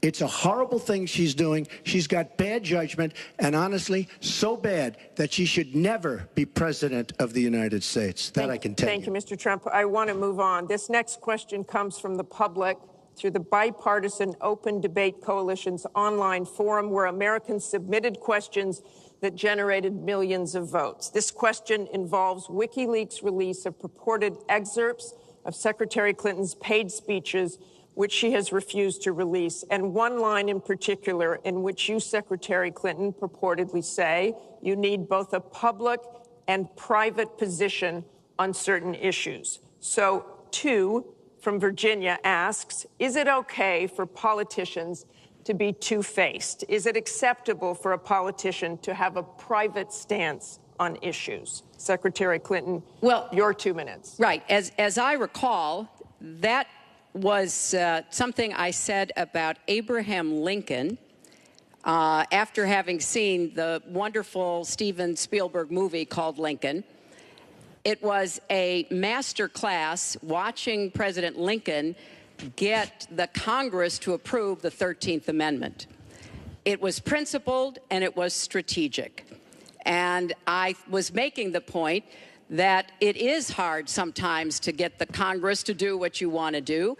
It's a horrible thing she's doing. She's got bad judgment, and honestly, so bad that she should never be president of the United States. That I can tell you. Thank you, Mr. Trump. I want to move on. This next question comes from the public through the Bipartisan Open Debate Coalition's online forum, where Americans submitted questions that generated millions of votes. This question involves WikiLeaks' release of purported excerpts of Secretary Clinton's paid speeches, which she has refused to release, and one line in particular in which you, Secretary Clinton, purportedly say you need both a public and private position on certain issues. So, two from Virginia asks, is it okay for politicians to be two-faced? Is it acceptable for a politician to have a private stance on issues? Secretary Clinton, well, your 2 minutes. Right. As I recall, that was something I said about Abraham Lincoln after having seen the wonderful Steven Spielberg movie called Lincoln. It was a master class watching President Lincoln get the Congress to approve the 13th Amendment. It was principled and it was strategic. And I was making the point that it is hard sometimes to get the Congress to do what you want to do,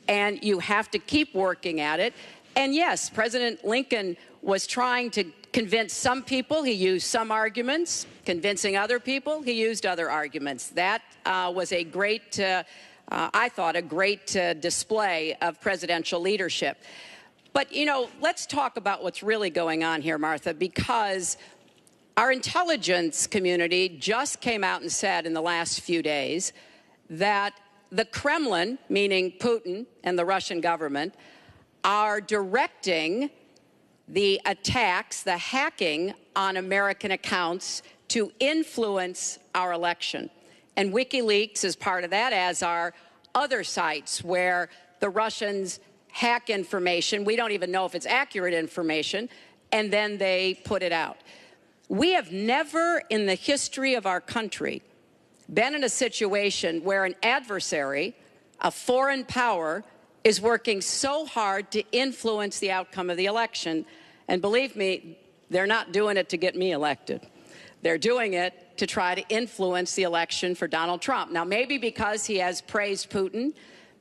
and you have to keep working at it. And yes, President Lincoln was trying to convince some people. He used some arguments. Convincing other people, he used other arguments. That was a great, I thought, a great display of presidential leadership. But, you know, let's talk about what's really going on here, Martha, because our intelligence community just came out and said in the last few days that the Kremlin, meaning Putin and the Russian government, are directing the attacks, the hacking on American accounts to influence our election. And WikiLeaks is part of that, as are other sites where the Russians hack information. We don't even know if it's accurate information, and then they put it out. We have never in the history of our country been in a situation where an adversary, a foreign power, is working so hard to influence the outcome of the election. And believe me, they're not doing it to get me elected. They're doing it to try to influence the election for Donald Trump. Now, maybe because he has praised Putin,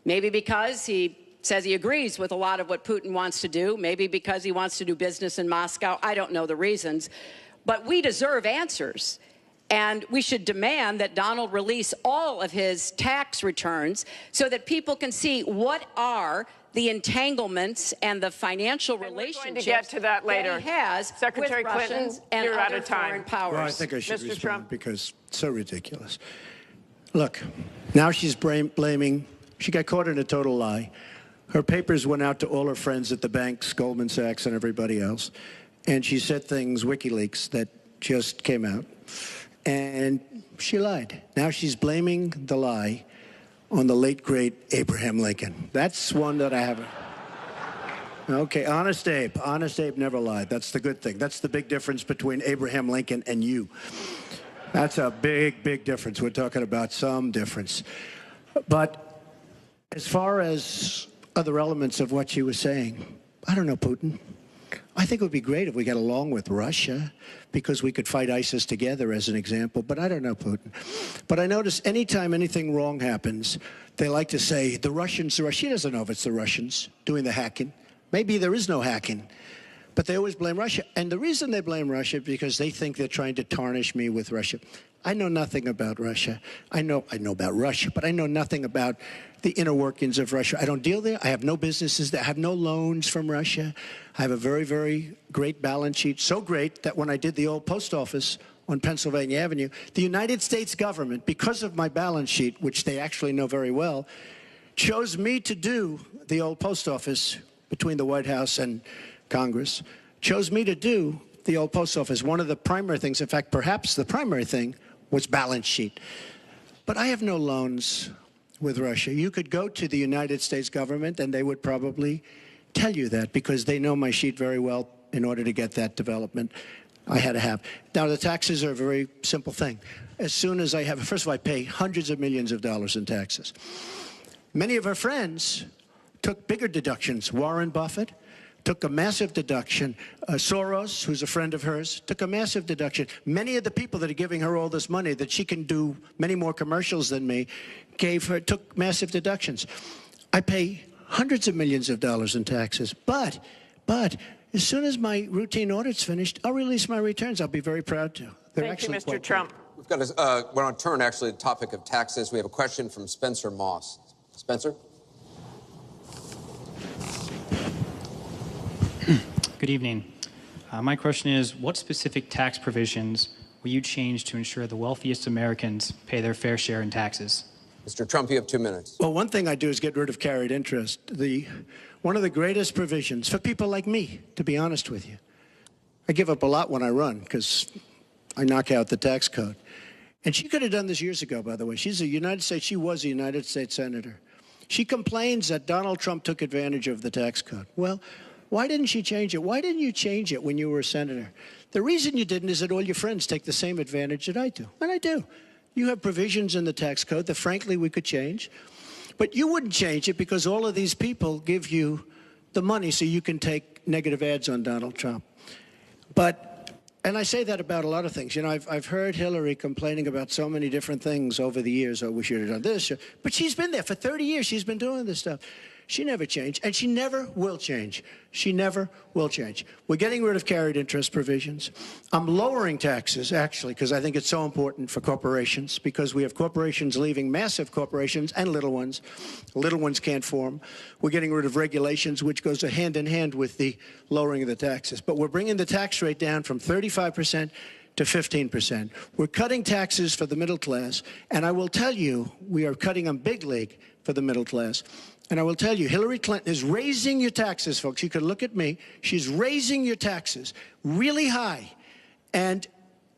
Maybe because he says he agrees with a lot of what Putin wants to do, maybe because he wants to do business in Moscow. I don't know the reasons. But we deserve answers. And we should demand that Donald release all of his tax returns so that people can see what are the entanglements and the financial relationships we're going to get to that later. He has Secretary with Clinton, Russians and you're out other of time. foreign powers. Well, I think I should Mr. respond Trump. because it's so ridiculous. Look, now she's blaming. She got caught in a total lie. Her papers went out to all her friends at the banks, Goldman Sachs and everybody else. And she said things, WikiLeaks, that just came out. And she lied. Now she's blaming the lie on the late, great Abraham Lincoln. That's one that I haven't. Okay, Honest Abe. Honest Abe never lied. That's the good thing. That's the big difference between Abraham Lincoln and you. That's a big, big difference. We're talking about some difference. But as far as other elements of what she was saying, I don't know, Putin. I think it would be great if we got along with Russia because we could fight ISIS together, as an example. But I don't know, Putin. But I notice anytime anything wrong happens, they like to say, the Russians. She doesn't know if it's the Russians doing the hacking. Maybe there is no hacking. But they always blame Russia. And the reason they blame Russia is because they think they're trying to tarnish me with Russia. I know nothing about Russia. I know about Russia, but I know nothing about the inner workings of Russia. I don't deal there. I have no businesses there. I have no loans from Russia. I have a very, very great balance sheet, so great that when I did the old post office on Pennsylvania Avenue, the United States government, because of my balance sheet, which they actually know very well, chose me to do the old post office between the White House and Congress, chose me to do the old post office. One of the primary things, in fact, perhaps the primary thing, was balance sheet. But I have no loans with Russia. You could go to the United States government and they would probably tell you that because they know my sheet very well in order to get that development I had to have. Now, the taxes are a very simple thing. As soon as I have, first of all, I pay hundreds of millions of dollars in taxes. Many of our friends took bigger deductions. Warren Buffett took a massive deduction. Soros, who's a friend of hers, took a massive deduction. Many of the people that are giving her all this money that she can do many more commercials than me took massive deductions. I pay hundreds of millions of dollars in taxes. But as soon as my routine audit's finished, I'll release my returns. I'll be very proud to. Thank you, Mr. Trump. We've got we're on turn, actually, to the topic of taxes. We have a question from Spencer Moss. Spencer? Good evening. My question is, what specific tax provisions will you change to ensure the wealthiest Americans pay their fair share in taxes? Mr. Trump, you have 2 minutes. Well, one thing I do is get rid of carried interest. One of the greatest provisions for people like me, to be honest with you. I give up a lot when I run because I knock out the tax code. And she could have done this years ago, by the way. She was a United States senator. She complains that Donald Trump took advantage of the tax code. Well, why didn't she change it? Why didn't you change it when you were a senator? The reason you didn't is that all your friends take the same advantage that I do. And I do. You have provisions in the tax code that, frankly, we could change. But you wouldn't change it because all of these people give you the money so you can take negative ads on Donald Trump. And I say that about a lot of things. You know, I've heard Hillary complaining about so many different things over the years. Oh, we should have done this. But she's been there for 30 years. She's been doing this stuff. She never changed, and she never will change. She never will change. We're getting rid of carried interest provisions. I'm lowering taxes, actually, because I think it's so important for corporations, because we have corporations leaving, massive corporations and little ones. Little ones can't form. We're getting rid of regulations, which goes hand in hand with the lowering of the taxes. But we're bringing the tax rate down from 35% to 15%. We're cutting taxes for the middle class, and I will tell you, we are cutting them big league for the middle class. And I will tell you, Hillary Clinton is raising your taxes, folks. You can look at me. She's raising your taxes really high. And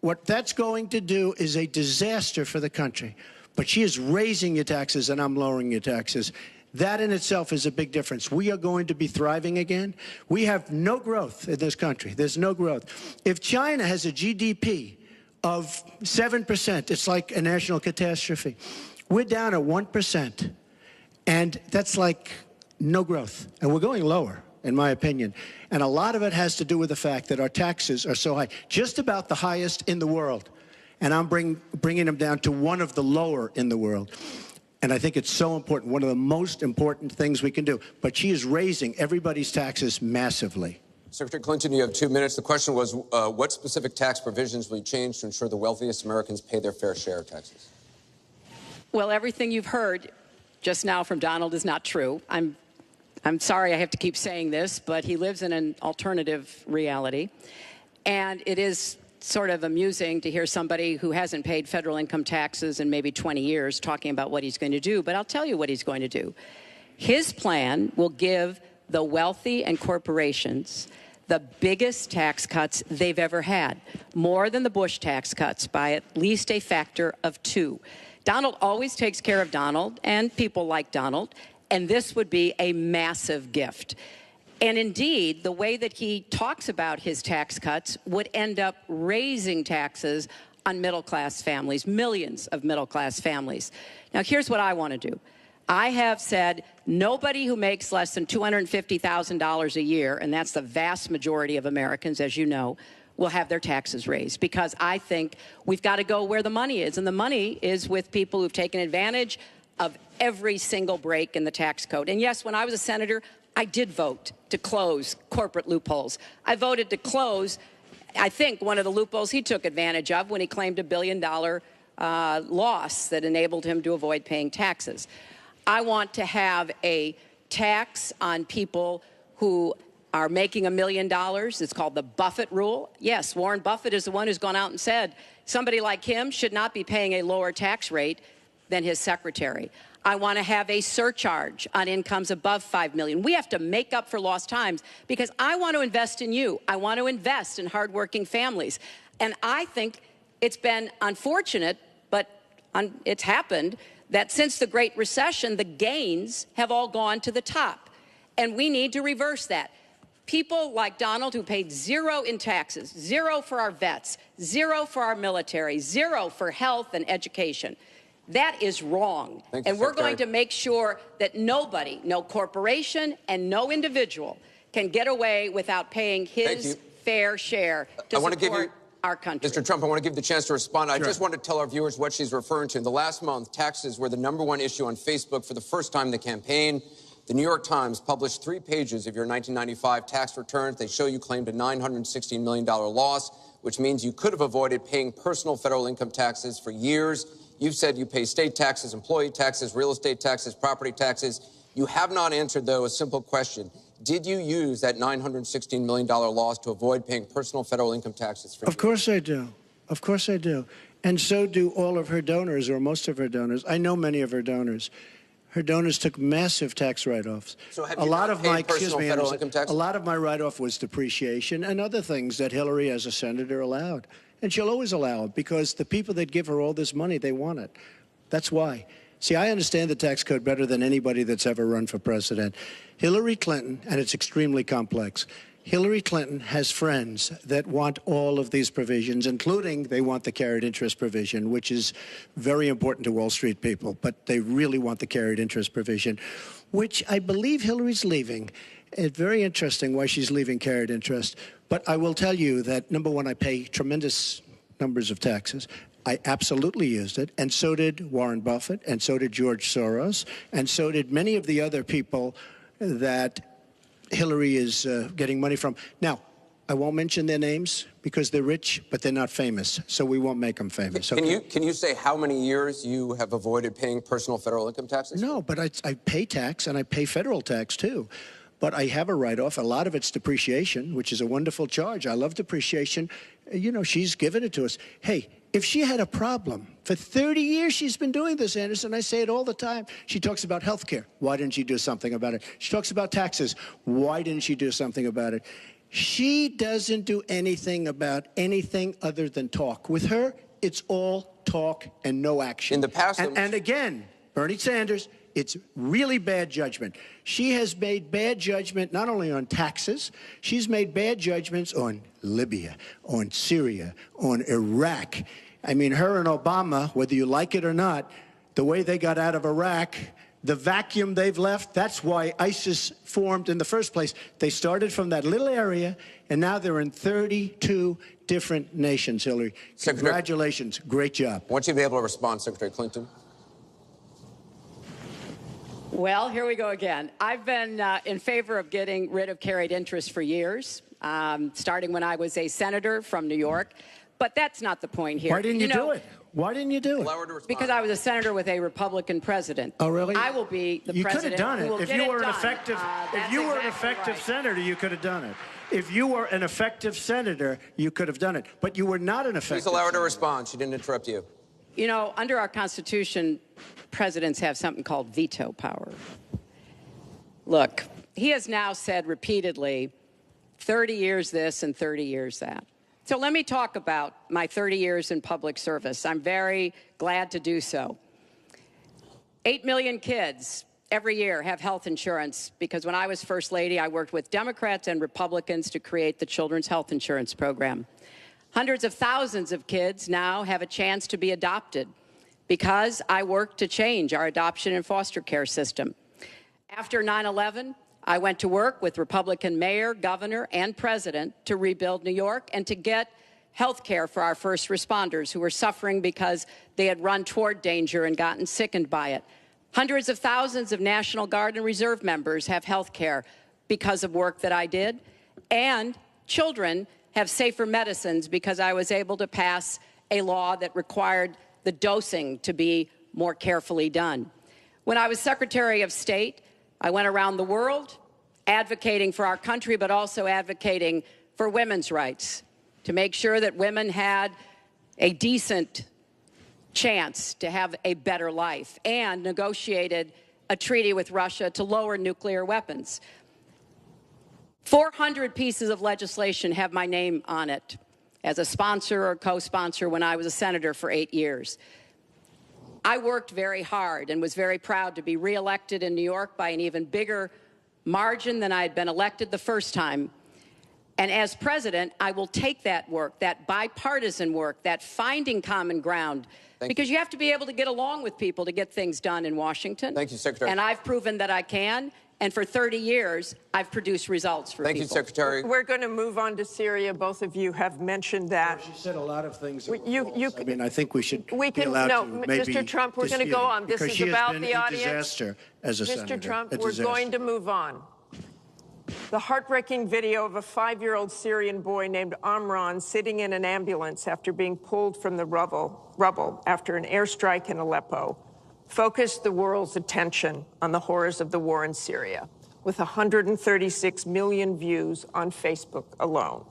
what that's going to do is a disaster for the country. But she is raising your taxes, and I'm lowering your taxes. That in itself is a big difference. We are going to be thriving again. We have no growth in this country. There's no growth. If China has a GDP of 7%, it's like a national catastrophe. We're down at 1%. And that's like no growth. And we're going lower, in my opinion. And a lot of it has to do with the fact that our taxes are so high, just about the highest in the world. And I'm bringing them down to one of the lower in the world. And I think it's so important, one of the most important things we can do. But she is raising everybody's taxes massively. Secretary Clinton, you have 2 minutes. The question was, what specific tax provisions will you change to ensure the wealthiest Americans pay their fair share of taxes? Well, everything you've heard just now from Donald is not true. I'm sorry I have to keep saying this, but he lives in an alternative reality. And it is sort of amusing to hear somebody who hasn't paid federal income taxes in maybe 20 years talking about what he's going to do. But I'll tell you what he's going to do. His plan will give the wealthy and corporations the biggest tax cuts they've ever had, more than the Bush tax cuts by at least a factor of 2. Donald always takes care of Donald and people like Donald, and this would be a massive gift. And indeed, the way that he talks about his tax cuts would end up raising taxes on middle-class families, millions of middle-class families. Now, here's what I want to do. I have said nobody who makes less than $250,000 a year, and that's the vast majority of Americans, as you know, will have their taxes raised, because I think we've got to go where the money is. And the money is with people who've taken advantage of every single break in the tax code. And yes, when I was a senator, I did vote to close corporate loopholes. I voted to close, I think, one of the loopholes he took advantage of when he claimed $1 billion loss that enabled him to avoid paying taxes. I want to have a tax on people who are making $1 million. It's called the Buffett rule. Yes, Warren Buffett is the one who's gone out and said somebody like him should not be paying a lower tax rate than his secretary. I want to have a surcharge on incomes above $5 million. We have to make up for lost times because I want to invest in you. I want to invest in hardworking families. And I think it's been unfortunate, but it's happened, that since the Great Recession, the gains have all gone to the top. And we need to reverse that. People like Donald, who paid 0 in taxes, 0 for our vets, 0 for our military, 0 for health and education. That is wrong. And we're going to make sure that nobody, no corporation and no individual can get away without paying his fair share to support our country. Mr. Trump, I want to give you the chance to respond. I just want to tell our viewers what she's referring to. In the last month, taxes were the #1 issue on Facebook for the first time in the campaign. The New York Times published 3 pages of your 1995 tax returns. They show you claimed a $916 million loss, which means you could have avoided paying personal federal income taxes for years. You've said you pay state taxes, employee taxes, real estate taxes, property taxes. You have not answered, though, a simple question. Did you use that $916 million loss to avoid paying personal federal income taxes for years? Of course I do. Of course I do. And so do all of her donors, or most of her donors. I know many of her donors. Her donors took massive tax write-offs. So have you not paid personal federal income taxes? A lot of my write-off was depreciation and other things that Hillary, as a senator, allowed. And she'll always allow it because the people that give her all this money, they want it. That's why. See, I understand the tax code better than anybody that's ever run for president. Hillary Clinton, and it's extremely complex, Hillary Clinton has friends that want all of these provisions, including they want the carried interest provision, which is very important to Wall Street people, but they really want the carried interest provision, which I believe Hillary's leaving. It's very interesting why she's leaving carried interest. But I will tell you that, #1, I pay tremendous numbers of taxes. I absolutely used it, and so did Warren Buffett, and so did George Soros, and so did many of the other people that Hillary is getting money from. Now, I won't mention their names because they're rich, but they're not famous, so we won't make them famous. Can you say how many years you have avoided paying personal federal income taxes? No, but I pay tax, and I pay federal tax, too. But I have a write-off. A lot of it's depreciation, which is a wonderful charge. I love depreciation. You know, she's given it to us. Hey, if she had a problem, for 30 years she's been doing this, Anderson. I say it all the time. She talks about health care. Why didn't she do something about it? She talks about taxes. Why didn't she do something about it? She doesn't do anything about anything other than talk. With her, it's all talk and no action. In the past... And again, Bernie Sanders, it's really bad judgment. She has made bad judgment not only on taxes, she's made bad judgments on Libya, on Syria, on Iraq. I mean, her and Obama, whether you like it or not, the way they got out of Iraq, the vacuum they've left, that's why ISIS formed in the first place. They started from that little area, and now they're in 32 different nations, Hillary. Congratulations. Great job. I want you to be able to respond, Secretary Clinton. Well, here we go again. I've been in favor of getting rid of carried interest for years, starting when I was a senator from New York. But that's not the point here. Why didn't you do it? Why didn't you do it? Allow her to respond. Because I was a senator with a Republican president. Oh, really? I will be the you president. You could have done who it will if get you were it an done. effective. If That's you were an exactly effective right. senator, you could have done it. If you were an effective senator, you could have done it. But you were not an effective. Please allow her to senator. respond. She didn't interrupt you. You know, under our Constitution, presidents have something called veto power. Look, he has now said repeatedly, 30 years this and 30 years that. So let me talk about my 30 years in public service. I'm very glad to do so. 8 million kids every year have health insurance because when I was First Lady, I worked with Democrats and Republicans to create the Children's Health Insurance Program. Hundreds of thousands of kids now have a chance to be adopted because I worked to change our adoption and foster care system. After 9/11, I went to work with Republican mayor, governor, and president to rebuild New York and to get health care for our first responders who were suffering because they had run toward danger and gotten sickened by it. Hundreds of thousands of National Guard and Reserve members have health care because of work that I did. And children have safer medicines because I was able to pass a law that required the dosing to be more carefully done. When I was Secretary of State, I went around the world advocating for our country, but also advocating for women's rights, to make sure that women had a decent chance to have a better life, and negotiated a treaty with Russia to lower nuclear weapons. 400 pieces of legislation have my name on it as a sponsor or co-sponsor when I was a senator for 8 years. I worked very hard and was very proud to be reelected in New York by an even bigger margin than I had been elected the first time. And as president, I will take that work, that bipartisan work, that finding common ground, because you have to be able to get along with people to get things done in Washington. Thank you, Secretary. And I've proven that I can. And for 30 years, I've produced results for people. Thank you, Secretary. We're going to move on to Syria. Both of you have mentioned that. She said a lot of things. That You- were you- false. I mean, I think we should We be can- allowed no, to maybe Mr. Trump, we're gonna dispute go it, on. This because is she has about been the a audience. disaster as a senator. Mr. Trump, A we're disaster. going to move on. The heartbreaking video of a 5-year-old Syrian boy named Amran sitting in an ambulance after being pulled from the rubble after an airstrike in Aleppo focused the world's attention on the horrors of the war in Syria, with 136 million views on Facebook alone.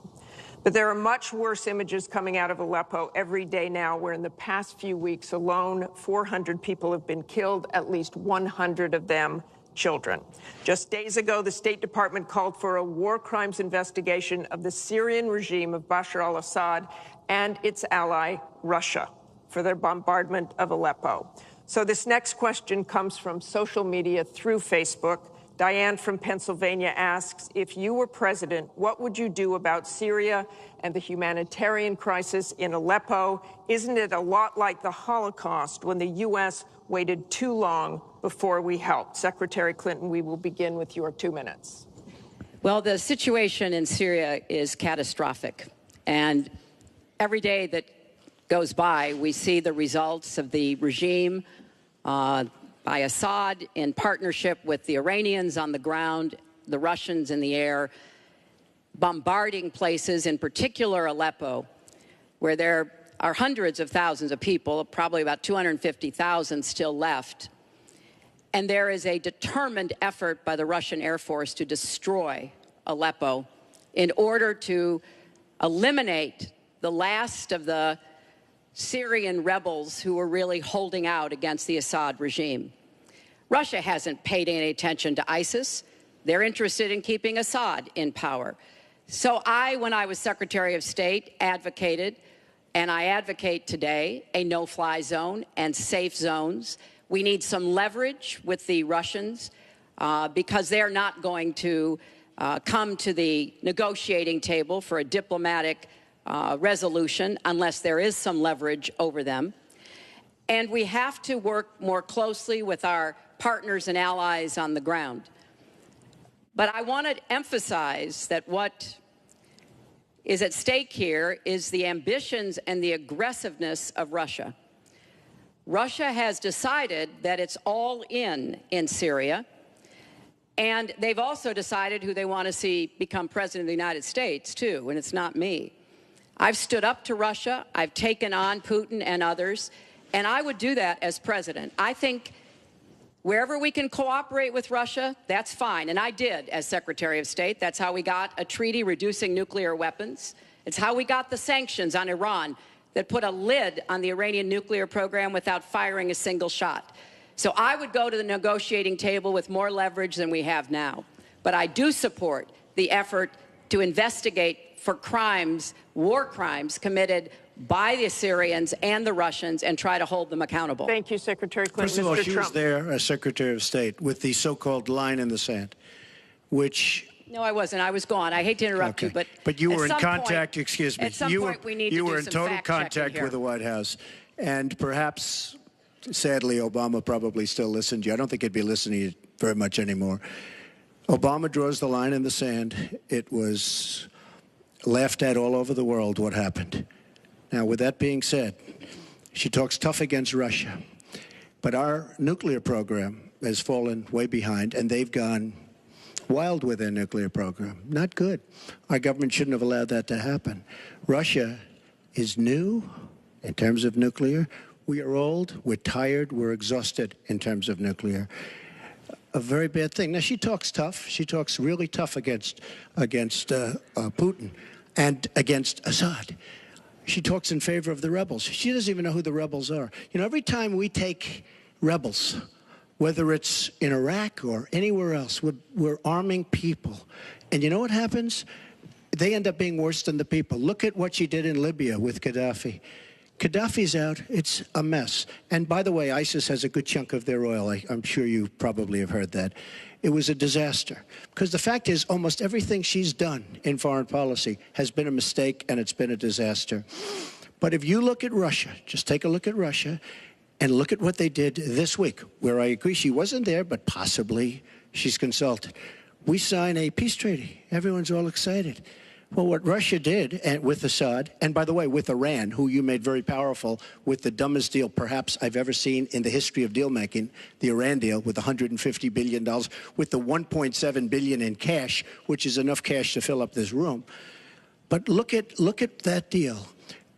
But there are much worse images coming out of Aleppo every day now, where in the past few weeks alone, 400 people have been killed, at least 100 of them children. Just days ago, the State Department called for a war crimes investigation of the Syrian regime of Bashar al-Assad and its ally, Russia, for their bombardment of Aleppo. So this next question comes from social media through Facebook. Diane from Pennsylvania asks, if you were president, what would you do about Syria and the humanitarian crisis in Aleppo? Isn't it a lot like the Holocaust when the U.S. waited too long before we helped? Secretary Clinton, we will begin with your 2 minutes. Well, the situation in Syria is catastrophic. And every day that goes by, we see the results of the regime by Assad in partnership with the Iranians on the ground, the Russians in the air, bombarding places, in particular Aleppo, where there are hundreds of thousands of people, probably about 250,000 still left. And there is a determined effort by the Russian Air Force to destroy Aleppo in order to eliminate the last of the Syrian rebels who were really holding out against the Assad regime. Russia hasn't paid any attention to ISIS. They're interested in keeping Assad in power. So when I was Secretary of State, advocated, and I advocate today, a no-fly zone and safe zones. We need some leverage with the Russians because they're not going to come to the negotiating table for a diplomatic resolution unless there is some leverage over them. And we have to work more closely with our partners and allies on the ground. But I want to emphasize that what is at stake here is the ambitions and the aggressiveness of Russia. Russia has decided that it's all in Syria. And they've also decided who they want to see become president of the United States, too, and it's not me. I've stood up to Russia. I've taken on Putin and others, and I would do that as president. I think wherever we can cooperate with Russia, that's fine, and I did as Secretary of State. That's how we got a treaty reducing nuclear weapons. It's how we got the sanctions on Iran that put a lid on the Iranian nuclear program without firing a single shot. So I would go to the negotiating table with more leverage than we have now. But I do support the effort to investigate for crimes, war crimes, committed by the Syrians and the Russians and try to hold them accountable. Thank you, Secretary Clinton. First of all, Mr. she Trump. was there as Secretary of State with the so-called line in the sand, which... No, I wasn't. I was gone. I hate to interrupt you, but you at were in some contact, point, excuse me. At some point, we need to you do were in some total fact-checking contact here. with the White House. And perhaps, sadly, Obama probably still listened to you. I don't think he'd be listening very much anymore. Obama draws the line in the sand. It was laughed at all over the world what happened. Now, with that being said, she talks tough against Russia. But our nuclear program has fallen way behind, and they've gone wild with their nuclear program. Not good. Our government shouldn't have allowed that to happen. Russia is new in terms of nuclear. We are old, we're tired, we're exhausted in terms of nuclear. A very bad thing. Now, she talks tough. She talks really tough against Putin and against Assad. She talks in favor of the rebels. She doesn't even know who the rebels are. You know, every time we take rebels, whether it's in Iraq or anywhere else, we're arming people. And you know what happens? They end up being worse than the people. Look at what she did in Libya with Gaddafi. Gaddafi's out. It's a mess. And by the way, ISIS has a good chunk of their oil. I'm sure you probably have heard that. It was a disaster. Because the fact is, almost everything she's done in foreign policy has been a mistake, and it's been a disaster. But if you look at Russia, just take a look at Russia, and look at what they did this week, where I agree she wasn't there, but possibly she's consulted. We sign a peace treaty. Everyone's all excited. Well, what Russia did with Assad, and by the way, with Iran, who you made very powerful with the dumbest deal perhaps I've ever seen in the history of deal-making, the Iran deal with $150 billion, with the $1.7 billion in cash, which is enough cash to fill up this room. But look at that deal.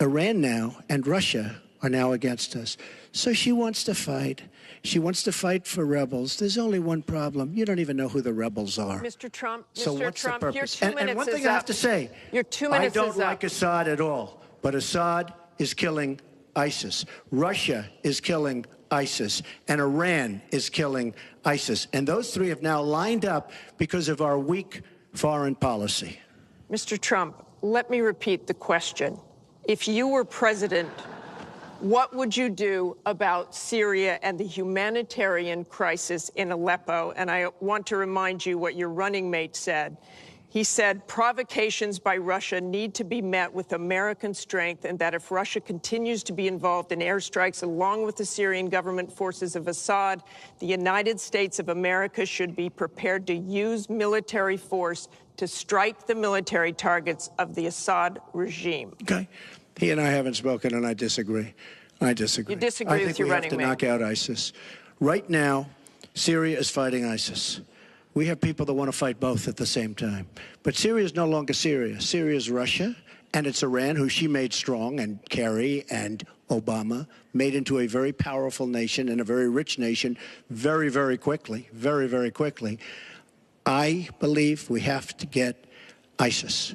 Iran now and Russia are now against us. So she wants to fight. She wants to fight for rebels. There's only one problem. You don't even know who the rebels are. Mr. Trump, So Mr. what's Trump, the your purpose? 2 minutes and one is thing I have up. to say, Your 2 minutes I don't is up. like Assad at all, but Assad is killing ISIS. Russia is killing ISIS, and Iran is killing ISIS. And those three have now lined up because of our weak foreign policy. Mr. Trump, let me repeat the question. If you were president, what would you do about Syria and the humanitarian crisis in Aleppo? And I want to remind you what your running mate said. He said provocations by Russia need to be met with American strength, and that if Russia continues to be involved in airstrikes along with the Syrian government forces of Assad, the United States of America should be prepared to use military force to strike the military targets of the Assad regime. Okay. He and I haven't spoken, and I disagree. I disagree. You disagree with your running mate. I think we have to knock out ISIS. Right now, Syria is fighting ISIS. We have people that want to fight both at the same time. But Syria is no longer Syria. Syria is Russia, and it's Iran, who she made strong, and Kerry and Obama made into a very powerful nation and a very rich nation very, very quickly, very, very quickly. I believe we have to get ISIS.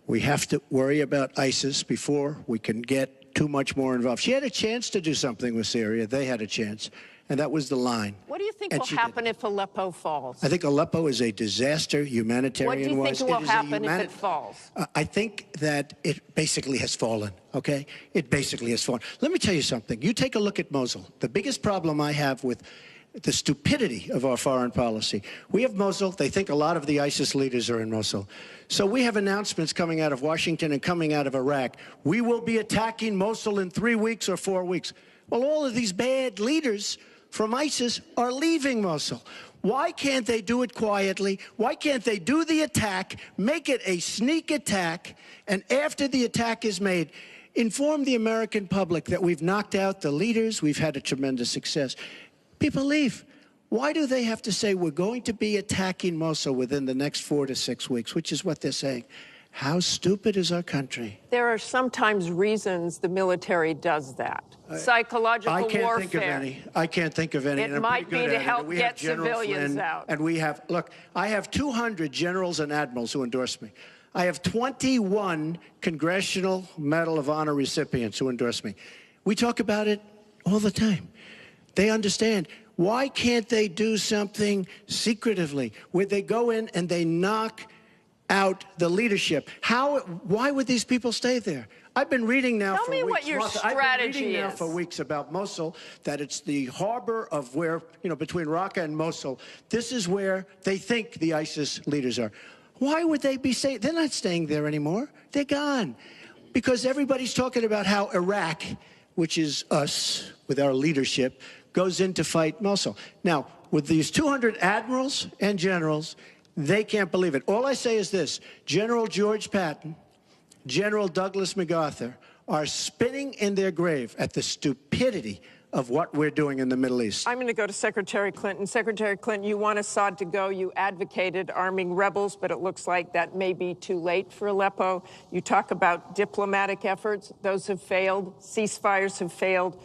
We have to worry about ISIS before we can get too much more involved. She had a chance to do something with Syria. They had a chance, and that was the line. What do you think And will she happen if Aleppo falls? I think Aleppo is a disaster humanitarian-wise. What do you think will happen if it falls? I think that it basically has fallen, okay? It basically has fallen. Let me tell you something. You take a look at Mosul. The biggest problem I have with the stupidity of our foreign policy. We have Mosul. They think a lot of the ISIS leaders are in Mosul. So we have announcements coming out of Washington and coming out of Iraq. We will be attacking Mosul in 3 weeks or 4 weeks. Well, all of these bad leaders from ISIS are leaving Mosul. Why can't they do it quietly? Why can't they do the attack, make it a sneak attack, and after the attack is made, Inform the American public that we've knocked out the leaders, we've had a tremendous success. People leave. Why do they have to say we're going to be attacking Mosul within the next 4 to 6 weeks, which is what they're saying? How stupid is our country? There are sometimes reasons the military does that. Psychological warfare. I can't think of any. I can't think of any. It might be to help get civilians out. And we have, look, I have 200 generals and admirals who endorse me. I have 21 Congressional Medal of Honor recipients who endorse me. We talk about it all the time. They understand. Why can't they do something secretively where they go in and they knock out the leadership? Why would these people stay there? I've been reading now for weeks. Tell me what your strategy I've been reading now is. for weeks about Mosul, that it's the harbor of where, between Raqqa and Mosul. This is where they think the ISIS leaders are. Why would they be staying? They're not staying there anymore. They're gone. Because everybody's talking about how Iraq, which is us with our leadership, goes in to fight Mosul. Now, with these 200 admirals and generals, they can't believe it. All I say is this: General George Patton, General Douglas MacArthur are spinning in their grave at the stupidity of what we're doing in the Middle East. I'm going to go to Secretary Clinton. Secretary Clinton, you want Assad to go. You advocated arming rebels, but it looks like that may be too late for Aleppo. You talk about diplomatic efforts. Those have failed. Ceasefires have failed.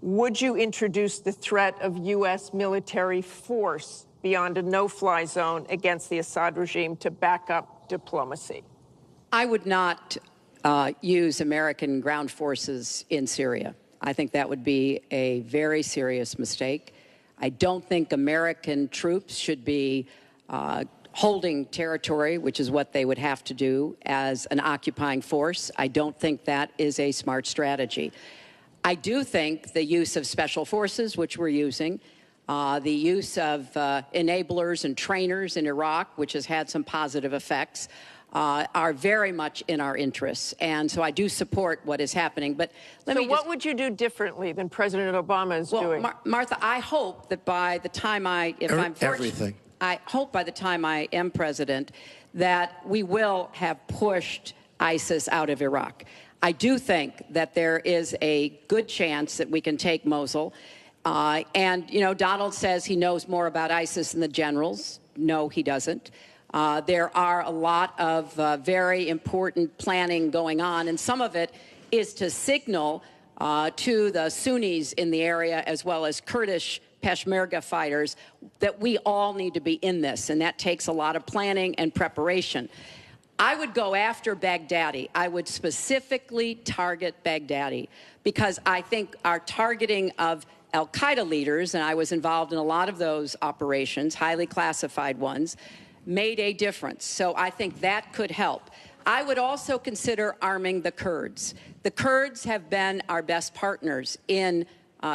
Would you introduce the threat of U.S. military force beyond a no-fly zone against the Assad regime to back up diplomacy? I would not use American ground forces in Syria. I think that would be a very serious mistake. I don't think American troops should be holding territory, which is what they would have to do as an occupying force. I don't think that is a smart strategy. I do think the use of special forces, which we're using, the use of enablers and trainers in Iraq, which has had some positive effects, are very much in our interests. And so I do support what is happening. But what would you do differently than President Obama is doing? Martha, I hope that by the time I hope by the time I am president, that we will have pushed ISIS out of Iraq. I do think that there is a good chance that we can take Mosul. Donald says he knows more about ISIS than the generals. No, he doesn't. There are a lot of very important planning going on, and some of it is to signal to the Sunnis in the area, as well as Kurdish Peshmerga fighters, that we all need to be in this, and that takes a lot of planning and preparation. I would go after Baghdadi. I would specifically target Baghdadi, because I think our targeting of al-Qaeda leaders, and I was involved in a lot of those operations, highly classified ones, made a difference. So I think that could help. I would also consider arming the Kurds. The Kurds have been our best partners in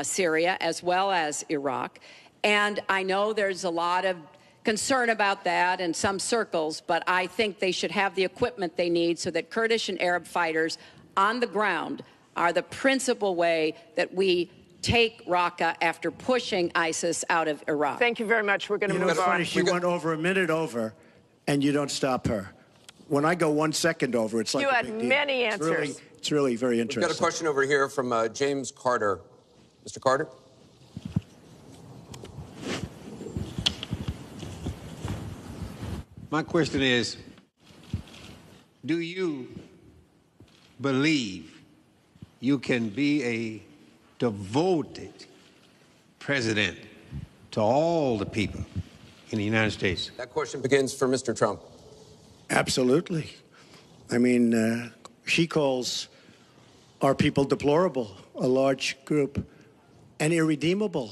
Syria as well as Iraq. And I know there's a lot of concern about that in some circles, but I think they should have the equipment they need so that Kurdish and Arab fighters on the ground are the principal way that we take Raqqa after pushing ISIS out of Iraq. Thank you very much. We're going to move on. It's funny, she went over a minute over, and you don't stop her. When I go 1 second over, it's like you a had big deal. many answers. It's really very interesting. We've got a question over here from James Carter. Mr. Carter? My question is, do you believe you can be a devoted president to all the people in the United States? That question begins for Mr. Trump. Absolutely. I mean, she calls our people deplorable, a large group, and irredeemable.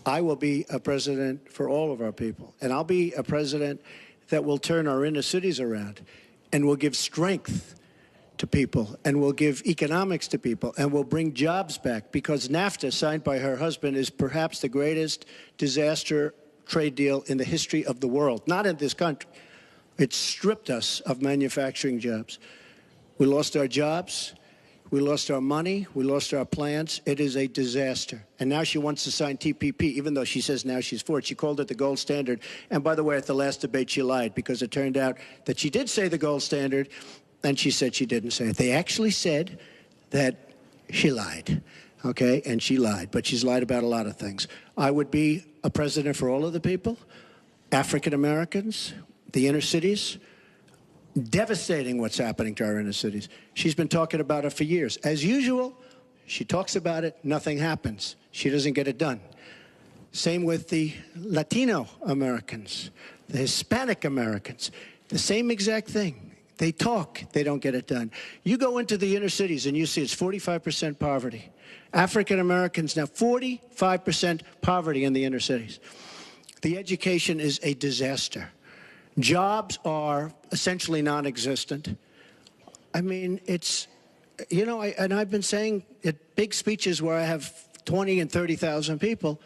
I will be a president for all of our people, and I'll be a president that will turn our inner cities around and will give strength to people and will give economics to people and will bring jobs back, because NAFTA, signed by her husband, is perhaps the greatest disaster trade deal in the history of the world, not in this country. It stripped us of manufacturing jobs. We lost our jobs. We lost our money. We lost our plants. It is a disaster. And now she wants to sign TPP, even though she says now she's for it. She called it the gold standard. And by the way, at the last debate, she lied, because it turned out that she did say the gold standard, and she said she didn't say it. They actually said that she lied, okay? And she lied, but she's lied about a lot of things. I would be a president for all of the people, African Americans, the inner cities. Devastating what's happening to our inner cities. She's been talking about it for years. As usual, she talks about it, nothing happens. She doesn't get it done. Same with the Latino Americans, the Hispanic Americans, the same exact thing. They talk, they don't get it done. You go into the inner cities and you see it's 45% poverty. African Americans now, 45% poverty in the inner cities. The education is a disaster. Jobs are essentially non-existent. I mean, it's, you know, and I've been saying at big speeches where I have 20 and 30,000 people,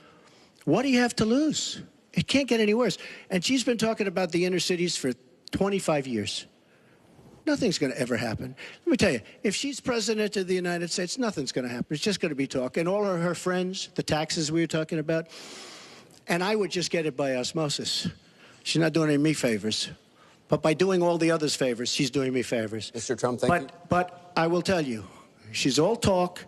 what do you have to lose? It can't get any worse. And she's been talking about the inner cities for 25 years. Nothing's going to ever happen. Let me tell you, if she's president of the United States, nothing's going to happen. It's just going to be talk. And all of her friends, the taxes we were talking about, and I would just get it by osmosis. She's not doing any me favors. But by doing all the others favors, she's doing me favors. Mr. Trump, thank you. But I will tell you, she's all talk.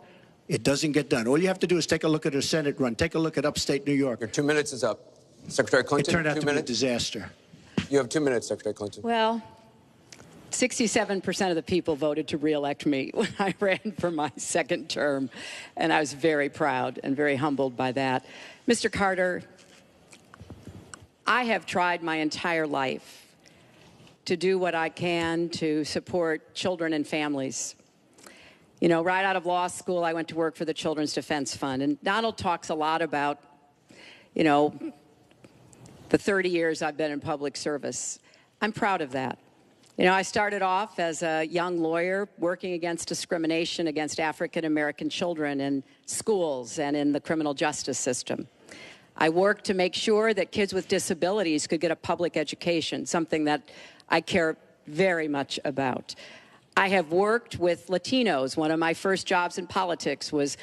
It doesn't get done. All you have to do is take a look at her Senate run. Take a look at upstate New York. Your 2 minutes is up. Secretary Clinton, It turned out 2 to be a minutes. disaster. You have 2 minutes, Secretary Clinton. Well, 67% of the people voted to re-elect me when I ran for my second term, and I was very proud and very humbled by that. Mr. Carter, I have tried my entire life to do what I can to support children and families. You know, right out of law school, I went to work for the Children's Defense Fund, and Donald talks a lot about, you know, the 30 years I've been in public service. I'm proud of that. You know, I started off as a young lawyer working against discrimination against African American children in schools and in the criminal justice system. I worked to make sure that kids with disabilities could get a public education, something that I care very much about. I have worked with Latinos. One of my first jobs in politics was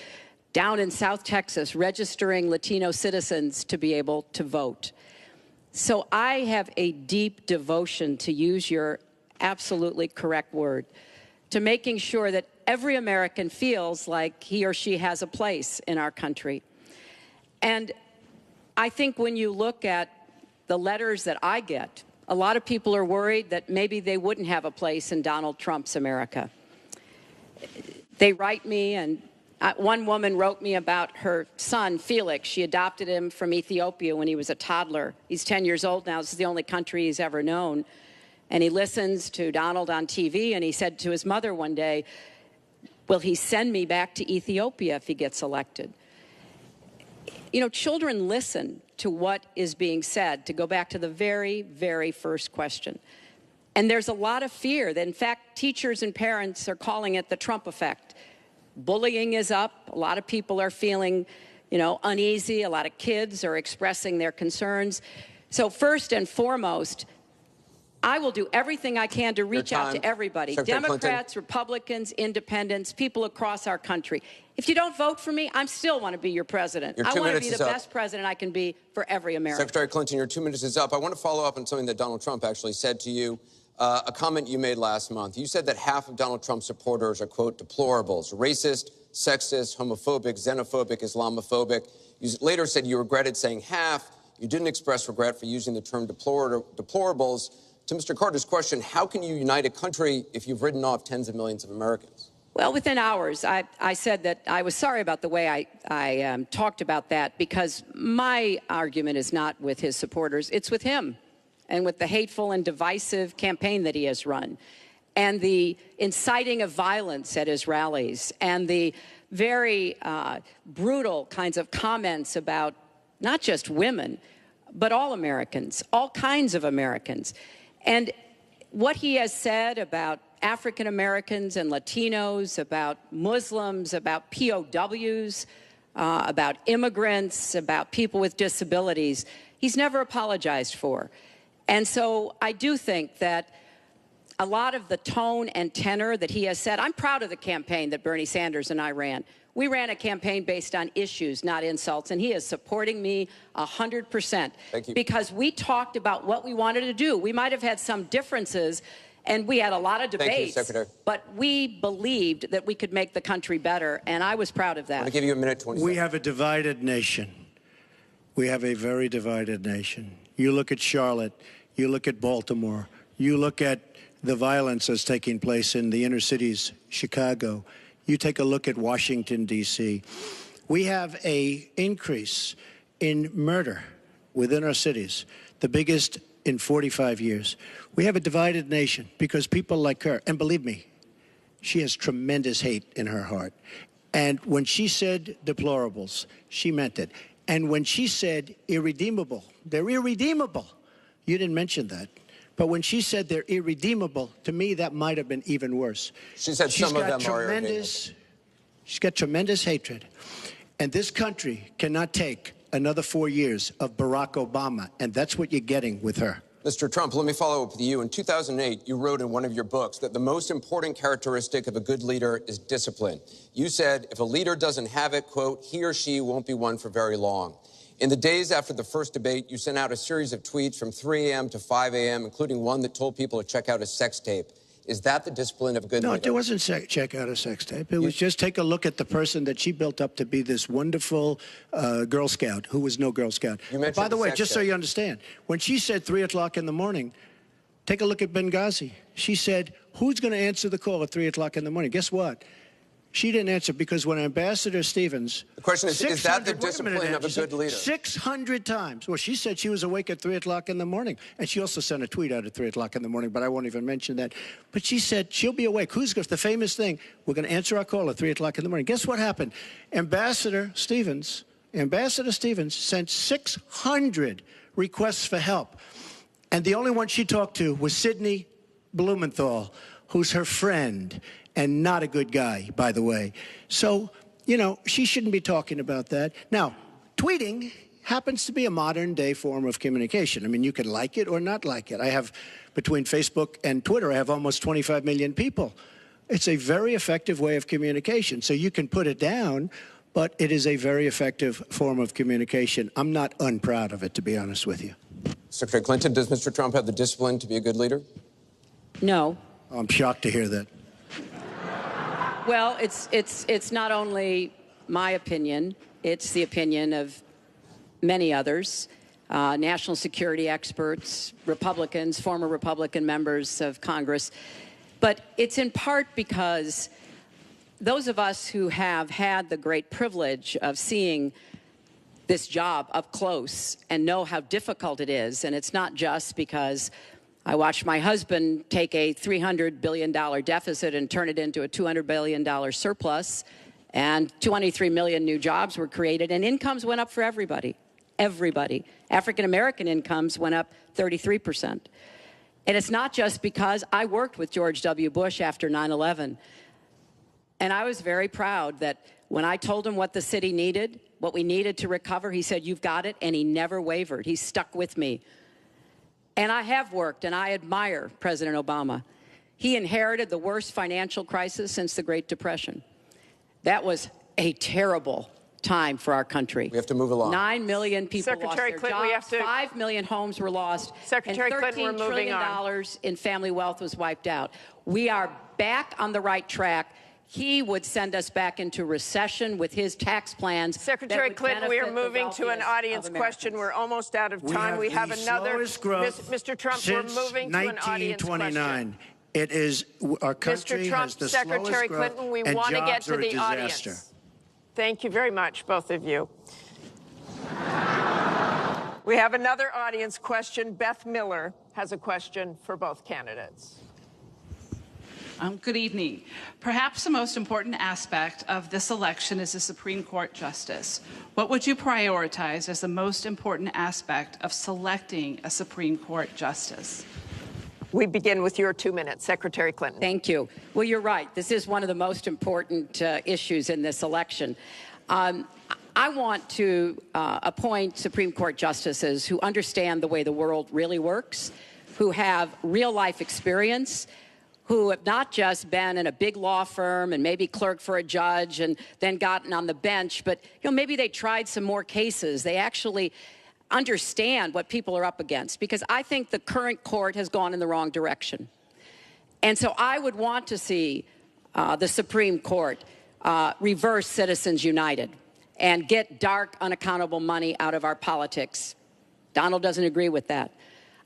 down in South Texas, registering Latino citizens to be able to vote. So I have a deep devotion, to use your absolutely correct word, to making sure that every American feels like he or she has a place in our country. And I think when you look at the letters that I get, a lot of people are worried that maybe they wouldn't have a place in Donald Trump's America. They write me, and one woman wrote me about her son, Felix. She adopted him from Ethiopia when he was a toddler. He's 10 years old now. This is the only country he's ever known. And he listens to Donald on TV, and he said to his mother one day, will he send me back to Ethiopia if he gets elected? You know, children listen to what is being said, to go back to the very, very first question. And there's a lot of fear that, in fact, teachers and parents are calling it the Trump effect. Bullying is up. A lot of people are feeling, you know, uneasy. A lot of kids are expressing their concerns. So first and foremost, I will do everything I can to reach out to everybody, Secretary Democrats, Clinton. Republicans, independents, people across our country. If you don't vote for me, I still want to be your president. Your I 2 want to minutes be is the up. best president I can be for every American. Secretary Clinton, your 2 minutes is up. I want to follow up on something that Donald Trump actually said to you, a comment you made last month. You said that half of Donald Trump's supporters are, quote, deplorables, racist, sexist, homophobic, xenophobic, Islamophobic. You later said you regretted saying half. You didn't express regret for using the term deplorables. To Mr. Carter's question, how can you unite a country if you've written off tens of millions of Americans? Well, within hours, I said that I was sorry about the way I talked about that, because my argument is not with his supporters. It's with him and with the hateful and divisive campaign that he has run, and the inciting of violence at his rallies, and the very brutal kinds of comments about not just women, but all Americans, all kinds of Americans. And what he has said about African Americans and Latinos, about Muslims, about POWs, about immigrants, about people with disabilities, he's never apologized for. And so I do think that a lot of the tone and tenor that he has said, I'm proud of the campaign that Bernie Sanders and I ran. We ran a campaign based on issues, not insults, and he is supporting me 100%. Thank you. Because we talked about what we wanted to do. We might have had some differences And we had a lot of Thank you, debates, Secretary. but we believed that we could make the country better, and I was proud of I'm going that. to give you a minute, 20 We seconds. have a divided nation. We have a very divided nation. You look at Charlotte, you look at Baltimore, you look at the violence that's taking place in the inner cities, Chicago. You take a look at Washington, D.C. We have an increase in murder within our cities, the biggest in 45 years. We have a divided nation because people like her, and believe me, she has tremendous hate in her heart. And when she said deplorables, she meant it. And when she said irredeemable, they're irredeemable. You didn't mention that. But when she said they're irredeemable, to me, that might have been even worse. She said some of them are irredeemable. She's got tremendous hatred. And this country cannot take another 4 years of Barack Obama. And that's what you're getting with her. Mr. Trump, let me follow up with you. In 2008, you wrote in one of your books that the most important characteristic of a good leader is discipline. You said if a leader doesn't have it, quote, he or she won't be one for very long. In the days after the first debate, you sent out a series of tweets from 3 a.m. to 5 a.m., including one that told people to check out a sex tape. Is that the discipline of a good leader? No, it wasn't check out a sex tape. It was just take a look at the person that she built up to be this wonderful Girl Scout, who was no Girl Scout. mentioned By the way, sex just so tape. you understand, when she said 3 o'clock in the morning, take a look at Benghazi. She said, who's going to answer the call at 3 o'clock in the morning? Guess what? She didn't answer because when Ambassador Stevens... The question is that the 600 discipline of a good leader? 600 times. Well, she said she was awake at 3 o'clock in the morning. And she also sent a tweet out at 3 o'clock in the morning, but I won't even mention that. But she said she'll be awake. Who's going to... The famous thing, we're going to answer our call at 3 o'clock in the morning. Guess what happened? Ambassador Stevens sent 600 requests for help. And the only one she talked to was Sidney Blumenthal, who's her friend. And not a good guy, by the way. So, you know, she shouldn't be talking about that. Now, tweeting happens to be a modern-day form of communication. I mean, you can like it or not like it. I have, between Facebook and Twitter, I have almost 25 million people. It's a very effective way of communication. So you can put it down, but it is a very effective form of communication. I'm not unproud of it, to be honest with you. Secretary Clinton, does Mr. Trump have the discipline to be a good leader? No. I'm shocked to hear that. Well, it's not only my opinion, it's the opinion of many others, national security experts, Republicans, former Republican members of Congress. But it's in part because those of us who have had the great privilege of seeing this job up close and know how difficult it is, and it's not just because I watched my husband take a $300 billion deficit and turn it into a $200 billion surplus, and 23 million new jobs were created, and incomes went up for everybody. Everybody. African-American incomes went up 33%. And it's not just because I worked with George W. Bush after 9/11. And I was very proud that when I told him what the city needed, what we needed to recover, he said, you've got it, and he never wavered. He stuck with me. And I have worked, and I admire President Obama. He inherited the worst financial crisis since the Great Depression. That was a terrible time for our country. We have to move along. 9 million people Secretary lost their Clinton, we jobs. have to- 5 million homes were lost. Secretary and Clinton, we're $13 moving trillion on. in family wealth was wiped out. We are back on the right track. He would send us back into recession with his tax plans. Secretary Clinton, we are moving to an audience of question. We're almost out of time. We have the another. slowest growth Mr. Trump, we're since moving to an audience 1929. question. It is our country Mr. Trump, has the Secretary slowest growth, Clinton, we and want to get jobs to are a the disaster. audience. Thank you very much, both of you. We have another audience question. Beth Miller has a question for both candidates. Good evening. Perhaps the most important aspect of this election is the Supreme Court justice. What would you prioritize as the most important aspect of selecting a Supreme Court justice? We begin with your 2 minutes, Secretary Clinton. Thank you. Well, you're right. This is one of the most important issues in this election. I want to appoint Supreme Court justices who understand the way the world really works, who have real-life experience, who have not just been in a big law firm and maybe clerked for a judge and then gotten on the bench, but maybe they tried some more cases. They actually understand what people are up against, because I think the current court has gone in the wrong direction. And so I would want to see the Supreme Court reverse Citizens United and get dark, unaccountable money out of our politics. Donald doesn't agree with that.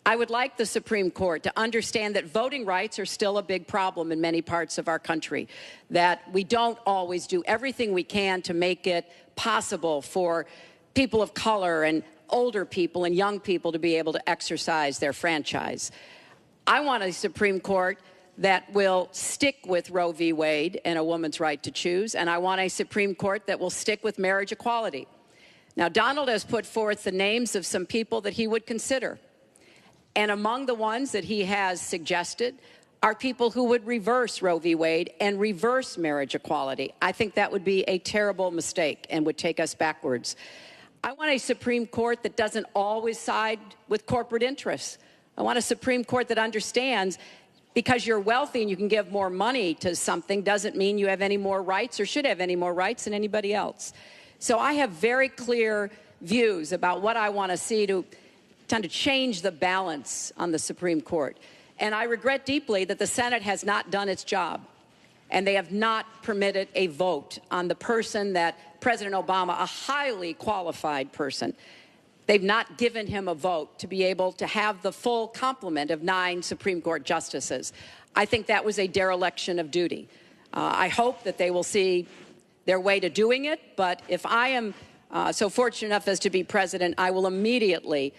I would like the Supreme Court to understand that voting rights are still a big problem in many parts of our country, that we don't always do everything we can to make it possible for people of color and older people and young people to be able to exercise their franchise. I want a Supreme Court that will stick with Roe v. Wade and a woman's right to choose, and I want a Supreme Court that will stick with marriage equality. Now, Donald has put forth the names of some people that he would consider. And among the ones that he has suggested are people who would reverse Roe v. Wade and reverse marriage equality. I think that would be a terrible mistake and would take us backwards. I want a Supreme Court that doesn't always side with corporate interests. I want a Supreme Court that understands because you're wealthy and you can give more money to something doesn't mean you have any more rights or should have any more rights than anybody else. So I have very clear views about what I want to see to change the balance on the Supreme Court. And I regret deeply that the Senate has not done its job, and they have not permitted a vote on the person that President Obama, a highly qualified person, they've not given him a vote to be able to have the full complement of 9 Supreme Court justices. I think that was a dereliction of duty. I hope that they will see their way to doing it, but if I am so fortunate enough as to be president, I will immediately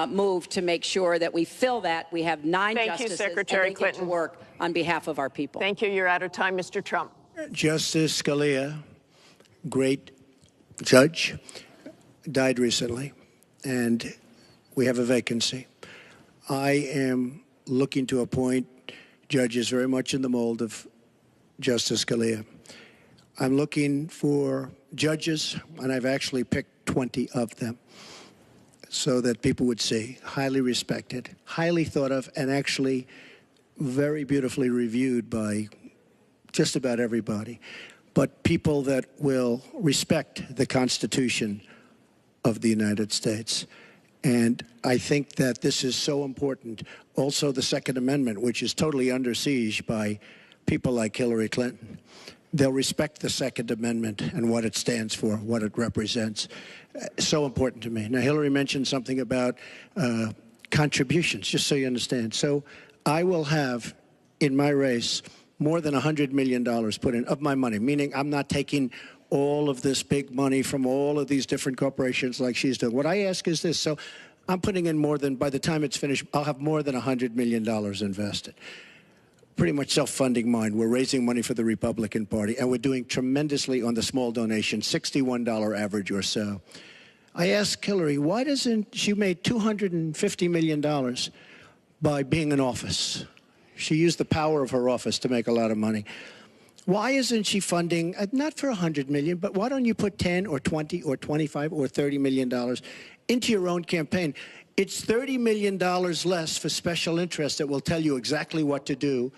move to make sure that we fill that. We have 9 justices Secretary and they Clinton. get to work on behalf of our people. Thank you. You're out of time, Mr. Trump. Justice Scalia, great judge, died recently, and we have a vacancy. I am looking to appoint judges very much in the mold of Justice Scalia. I'm looking for judges, and I've actually picked 20 of them, so that people would see, highly respected, highly thought of, and actually very beautifully reviewed by just about everybody, but people that will respect the Constitution of the United States. And I think that this is so important. Also, the Second Amendment, which is totally under siege by people like Hillary Clinton. They'll respect the Second Amendment and what it stands for, what it represents. So important to me. Now, Hillary mentioned something about contributions, just so you understand. So I will have, in my race, more than $100 million put in of my money, meaning I'm not taking all of this big money from all of these different corporations like she's doing. What I ask is this. So I'm putting in more than, by the time it's finished, I'll have more than $100 million invested. Pretty much self-funding mine. We're raising money for the Republican Party, and we're doing tremendously on the small donation, $61 average or so. I asked Hillary, why doesn't she made $250 million by being in office? She used the power of her office to make a lot of money. Why isn't she funding, not for $100 million, but why don't you put 10 or 20 or 25 or $30 million into your own campaign? It's $30 million less for special interests that will tell you exactly what to do.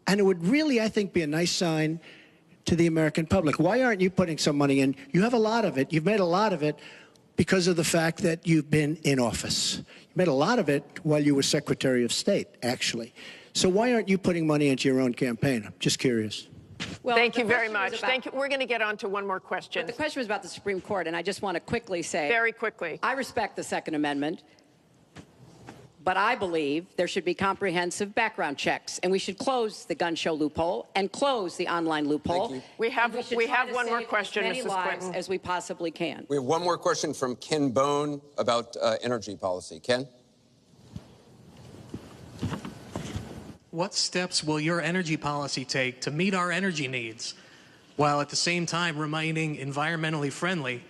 And it would really, I think, be a nice sign to the American public. Why aren't you putting some money in? You have a lot of it. You've made a lot of it because of the fact that you've been in office. You made a lot of it while you were Secretary of State, actually. So why aren't you putting money into your own campaign? I'm just curious. Well, thank you very much. Thank you. We're going to get on to one more question. But the question was about the Supreme Court, and I just want to quickly say, very quickly, I respect the Second Amendment, but I believe there should be comprehensive background checks, and we should close the gun show loophole and close the online loophole. We have one more question, as many Mrs. lives Clinton, as we possibly can. We have one more question from Ken Bone about energy policy. Ken? What steps will your energy policy take to meet our energy needs while at the same time remaining environmentally friendly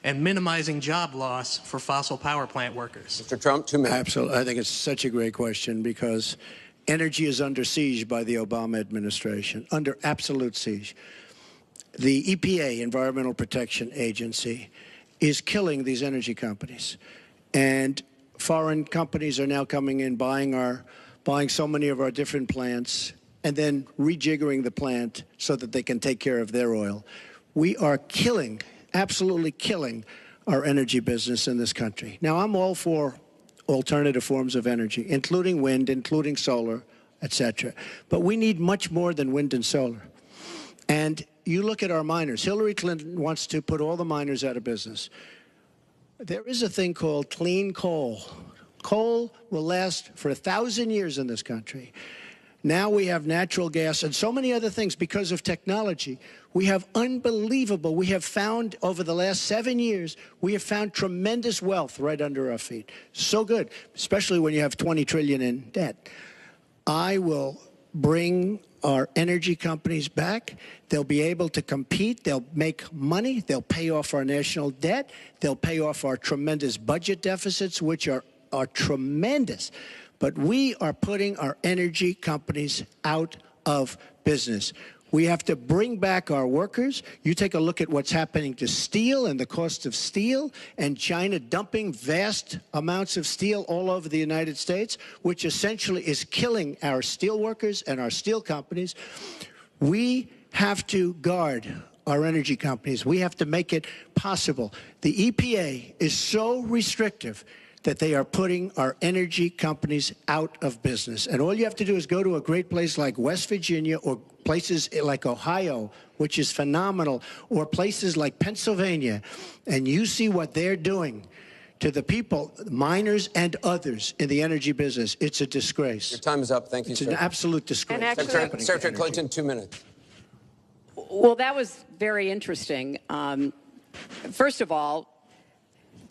and minimizing job loss for fossil power plant workers? Mr. Trump, 2 minutes. Absolutely. I think it's such a great question because energy is under siege by the Obama administration, under absolute siege. The EPA, Environmental Protection Agency, is killing these energy companies. And foreign companies are now coming in, buying so many of our different plants, and then rejiggering the plant so that they can take care of their oil. We are killing, absolutely killing, our energy business in this country. Now, I'm all for alternative forms of energy, including wind, including solar, etc. But we need much more than wind and solar. And you look at our miners. Hillary Clinton wants to put all the miners out of business. There is a thing called clean coal. Coal will last for 1,000 years in this country. Now we have natural gas and so many other things because of technology. We have we have found over the last 7 years, we have found tremendous wealth right under our feet. So good, especially when you have 20 trillion in debt. I will bring our energy companies back. They'll be able to compete. They'll make money. They'll pay off our national debt. They'll pay off our tremendous budget deficits, which are tremendous. But we are putting our energy companies out of business. We have to bring back our workers. You take a look at what's happening to steel and the cost of steel, and China dumping vast amounts of steel all over the United States, which essentially is killing our steel workers and our steel companies. We have to guard our energy companies. We have to make it possible. The EPA is so restrictive that they are putting our energy companies out of business. And all you have to do is go to a great place like West Virginia or places like Ohio, which is phenomenal, or places like Pennsylvania, and you see what they're doing to the people, miners and others in the energy business. It's a disgrace. Your time is up. Thank you, sir. It's an absolute disgrace. Secretary Clinton, 2 minutes. Well, that was very interesting. First of all,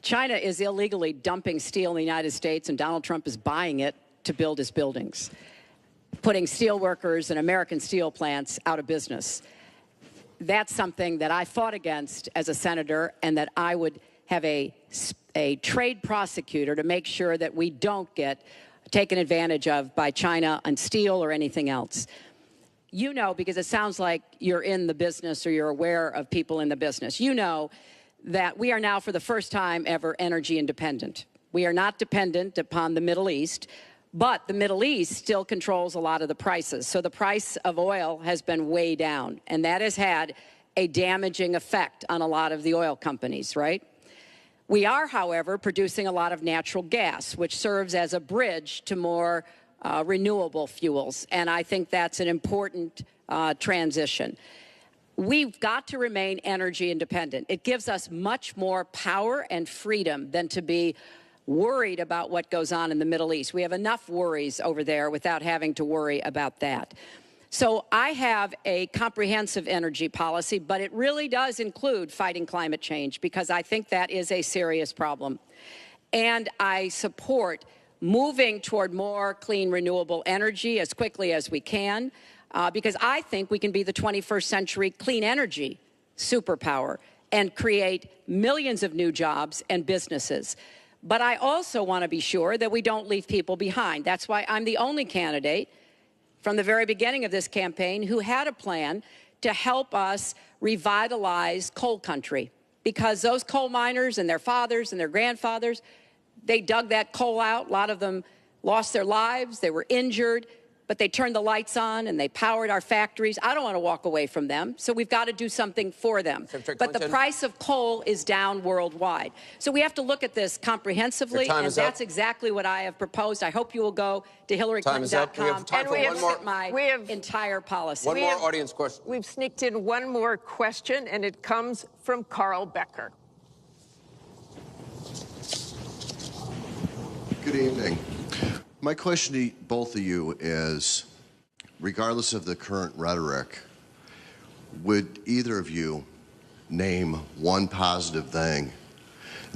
China is illegally dumping steel in the United States, and Donald Trump is buying it to build his buildings, putting steel workers and American steel plants out of business. That's something that I fought against as a senator, and that I would have a trade prosecutor to make sure that we don't get taken advantage of by China on steel or anything else. You know, because it sounds like you're in the business or you're aware of people in the business, you know that we are now, for the first time ever, energy independent. We are not dependent upon the Middle East, but the Middle East still controls a lot of the prices. So the price of oil has been way down, and that has had a damaging effect on a lot of the oil companies, right? We are, however, producing a lot of natural gas, which serves as a bridge to more renewable fuels, and I think that's an important transition. We've got to remain energy independent. It gives us much more power and freedom than to be worried about what goes on in the Middle East. We have enough worries over there without having to worry about that. So I have a comprehensive energy policy, but it really does include fighting climate change, because I think that is a serious problem. And I support moving toward more clean, renewable energy as quickly as we can. Because I think we can be the 21st century clean energy superpower and create millions of new jobs and businesses. But I also want to be sure that we don't leave people behind. That's why I'm the only candidate from the very beginning of this campaign who had a plan to help us revitalize coal country. Because those coal miners and their fathers and their grandfathers, they dug that coal out. A lot of them lost their lives. They were injured. But they turned the lights on and they powered our factories. I don't want to walk away from them, so we've got to do something for them. But the price of coal is down worldwide. So we have to look at this comprehensively, and that's exactly what I have proposed. I hope you will go to HillaryClinton.com and look at my entire policy. One more audience question. We've sneaked in one more question, and it comes from Carl Becker. Good evening. My question to both of you is, regardless of the current rhetoric, would either of you name one positive thing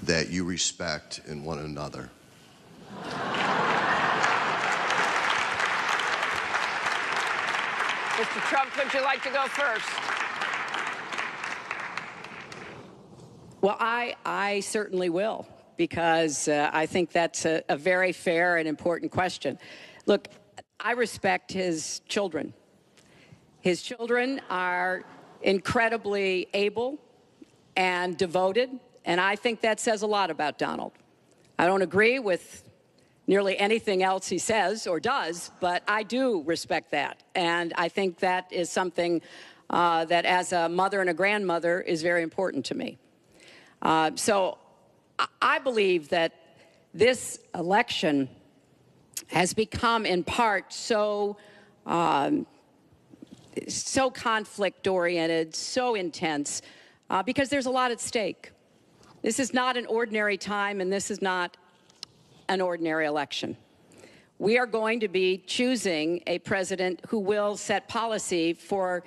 that you respect in one another? Mr. Trump, would you like to go first? Well, I certainly will, because I think that's a very fair and important question. Look, I respect his children. His children are incredibly able and devoted, and I think that says a lot about Donald. I don't agree with nearly anything else he says or does, but I do respect that. And I think that is something that, as a mother and a grandmother, is very important to me. So I believe that this election has become in part so conflict-oriented, so intense, because there's a lot at stake. This is not an ordinary time, and this is not an ordinary election. We are going to be choosing a president who will set policy for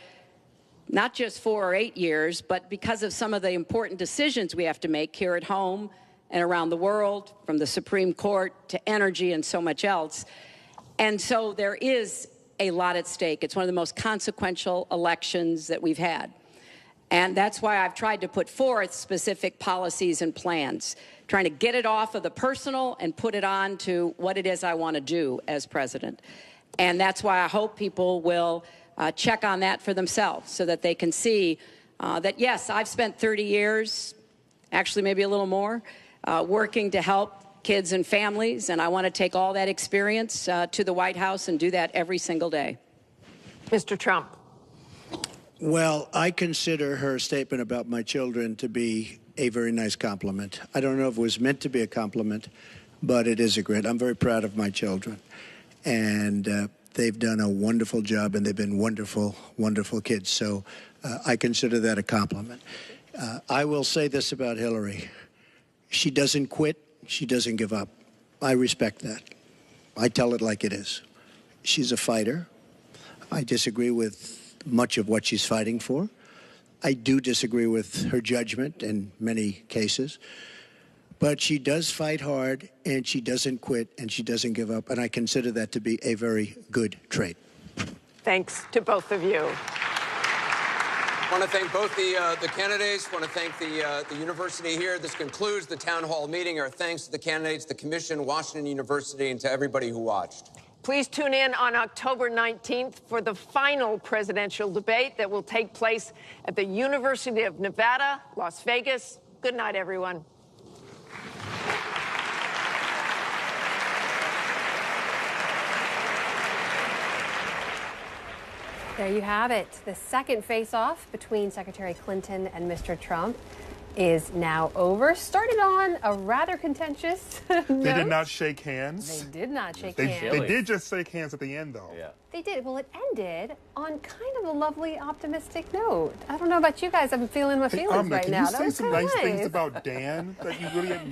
not just 4 or 8 years, but because of some of the important decisions we have to make here at home and around the world, from the Supreme Court to energy and so much else. And so there is a lot at stake. It's one of the most consequential elections that we've had. And that's why I've tried to put forth specific policies and plans, trying to get it off of the personal and put it on to what it is I want to do as president. And that's why I hope people will check on that for themselves so that they can see that, yes, I've spent 30 years, actually maybe a little more, working to help kids and families, and I want to take all that experience to the White House and do that every single day. Mr. Trump. Well, I consider her statement about my children to be a very nice compliment. I don't know if it was meant to be a compliment, but it is a great. I'm very proud of my children, and they've done a wonderful job, and they've been wonderful, wonderful kids. So I consider that a compliment. I will say this about Hillary. She doesn't quit. She doesn't give up. I respect that. I tell it like it is. She's a fighter. I disagree with much of what she's fighting for. I do disagree with her judgment in many cases. But she does fight hard, and she doesn't quit, and she doesn't give up. And I consider that to be a very good trait. Thanks to both of you. I want to thank both the candidates. I want to thank the university here. This concludes the town hall meeting. Our thanks to the candidates, the commission, Washington University, and to everybody who watched. Please tune in on October 19th for the final presidential debate that will take place at the University of Nevada, Las Vegas. Good night, everyone. There you have it. The second face-off between Secretary Clinton and Mr. Trump is now over. Started on a rather contentious note. They did not shake hands. They did not shake hands. They did just shake hands at the end, though. Yeah. They did. Well, it ended on kind of a lovely, optimistic note. I don't know about you guys. I'm feeling my feelings right now. Can you say some nice things about Dan that you really admire?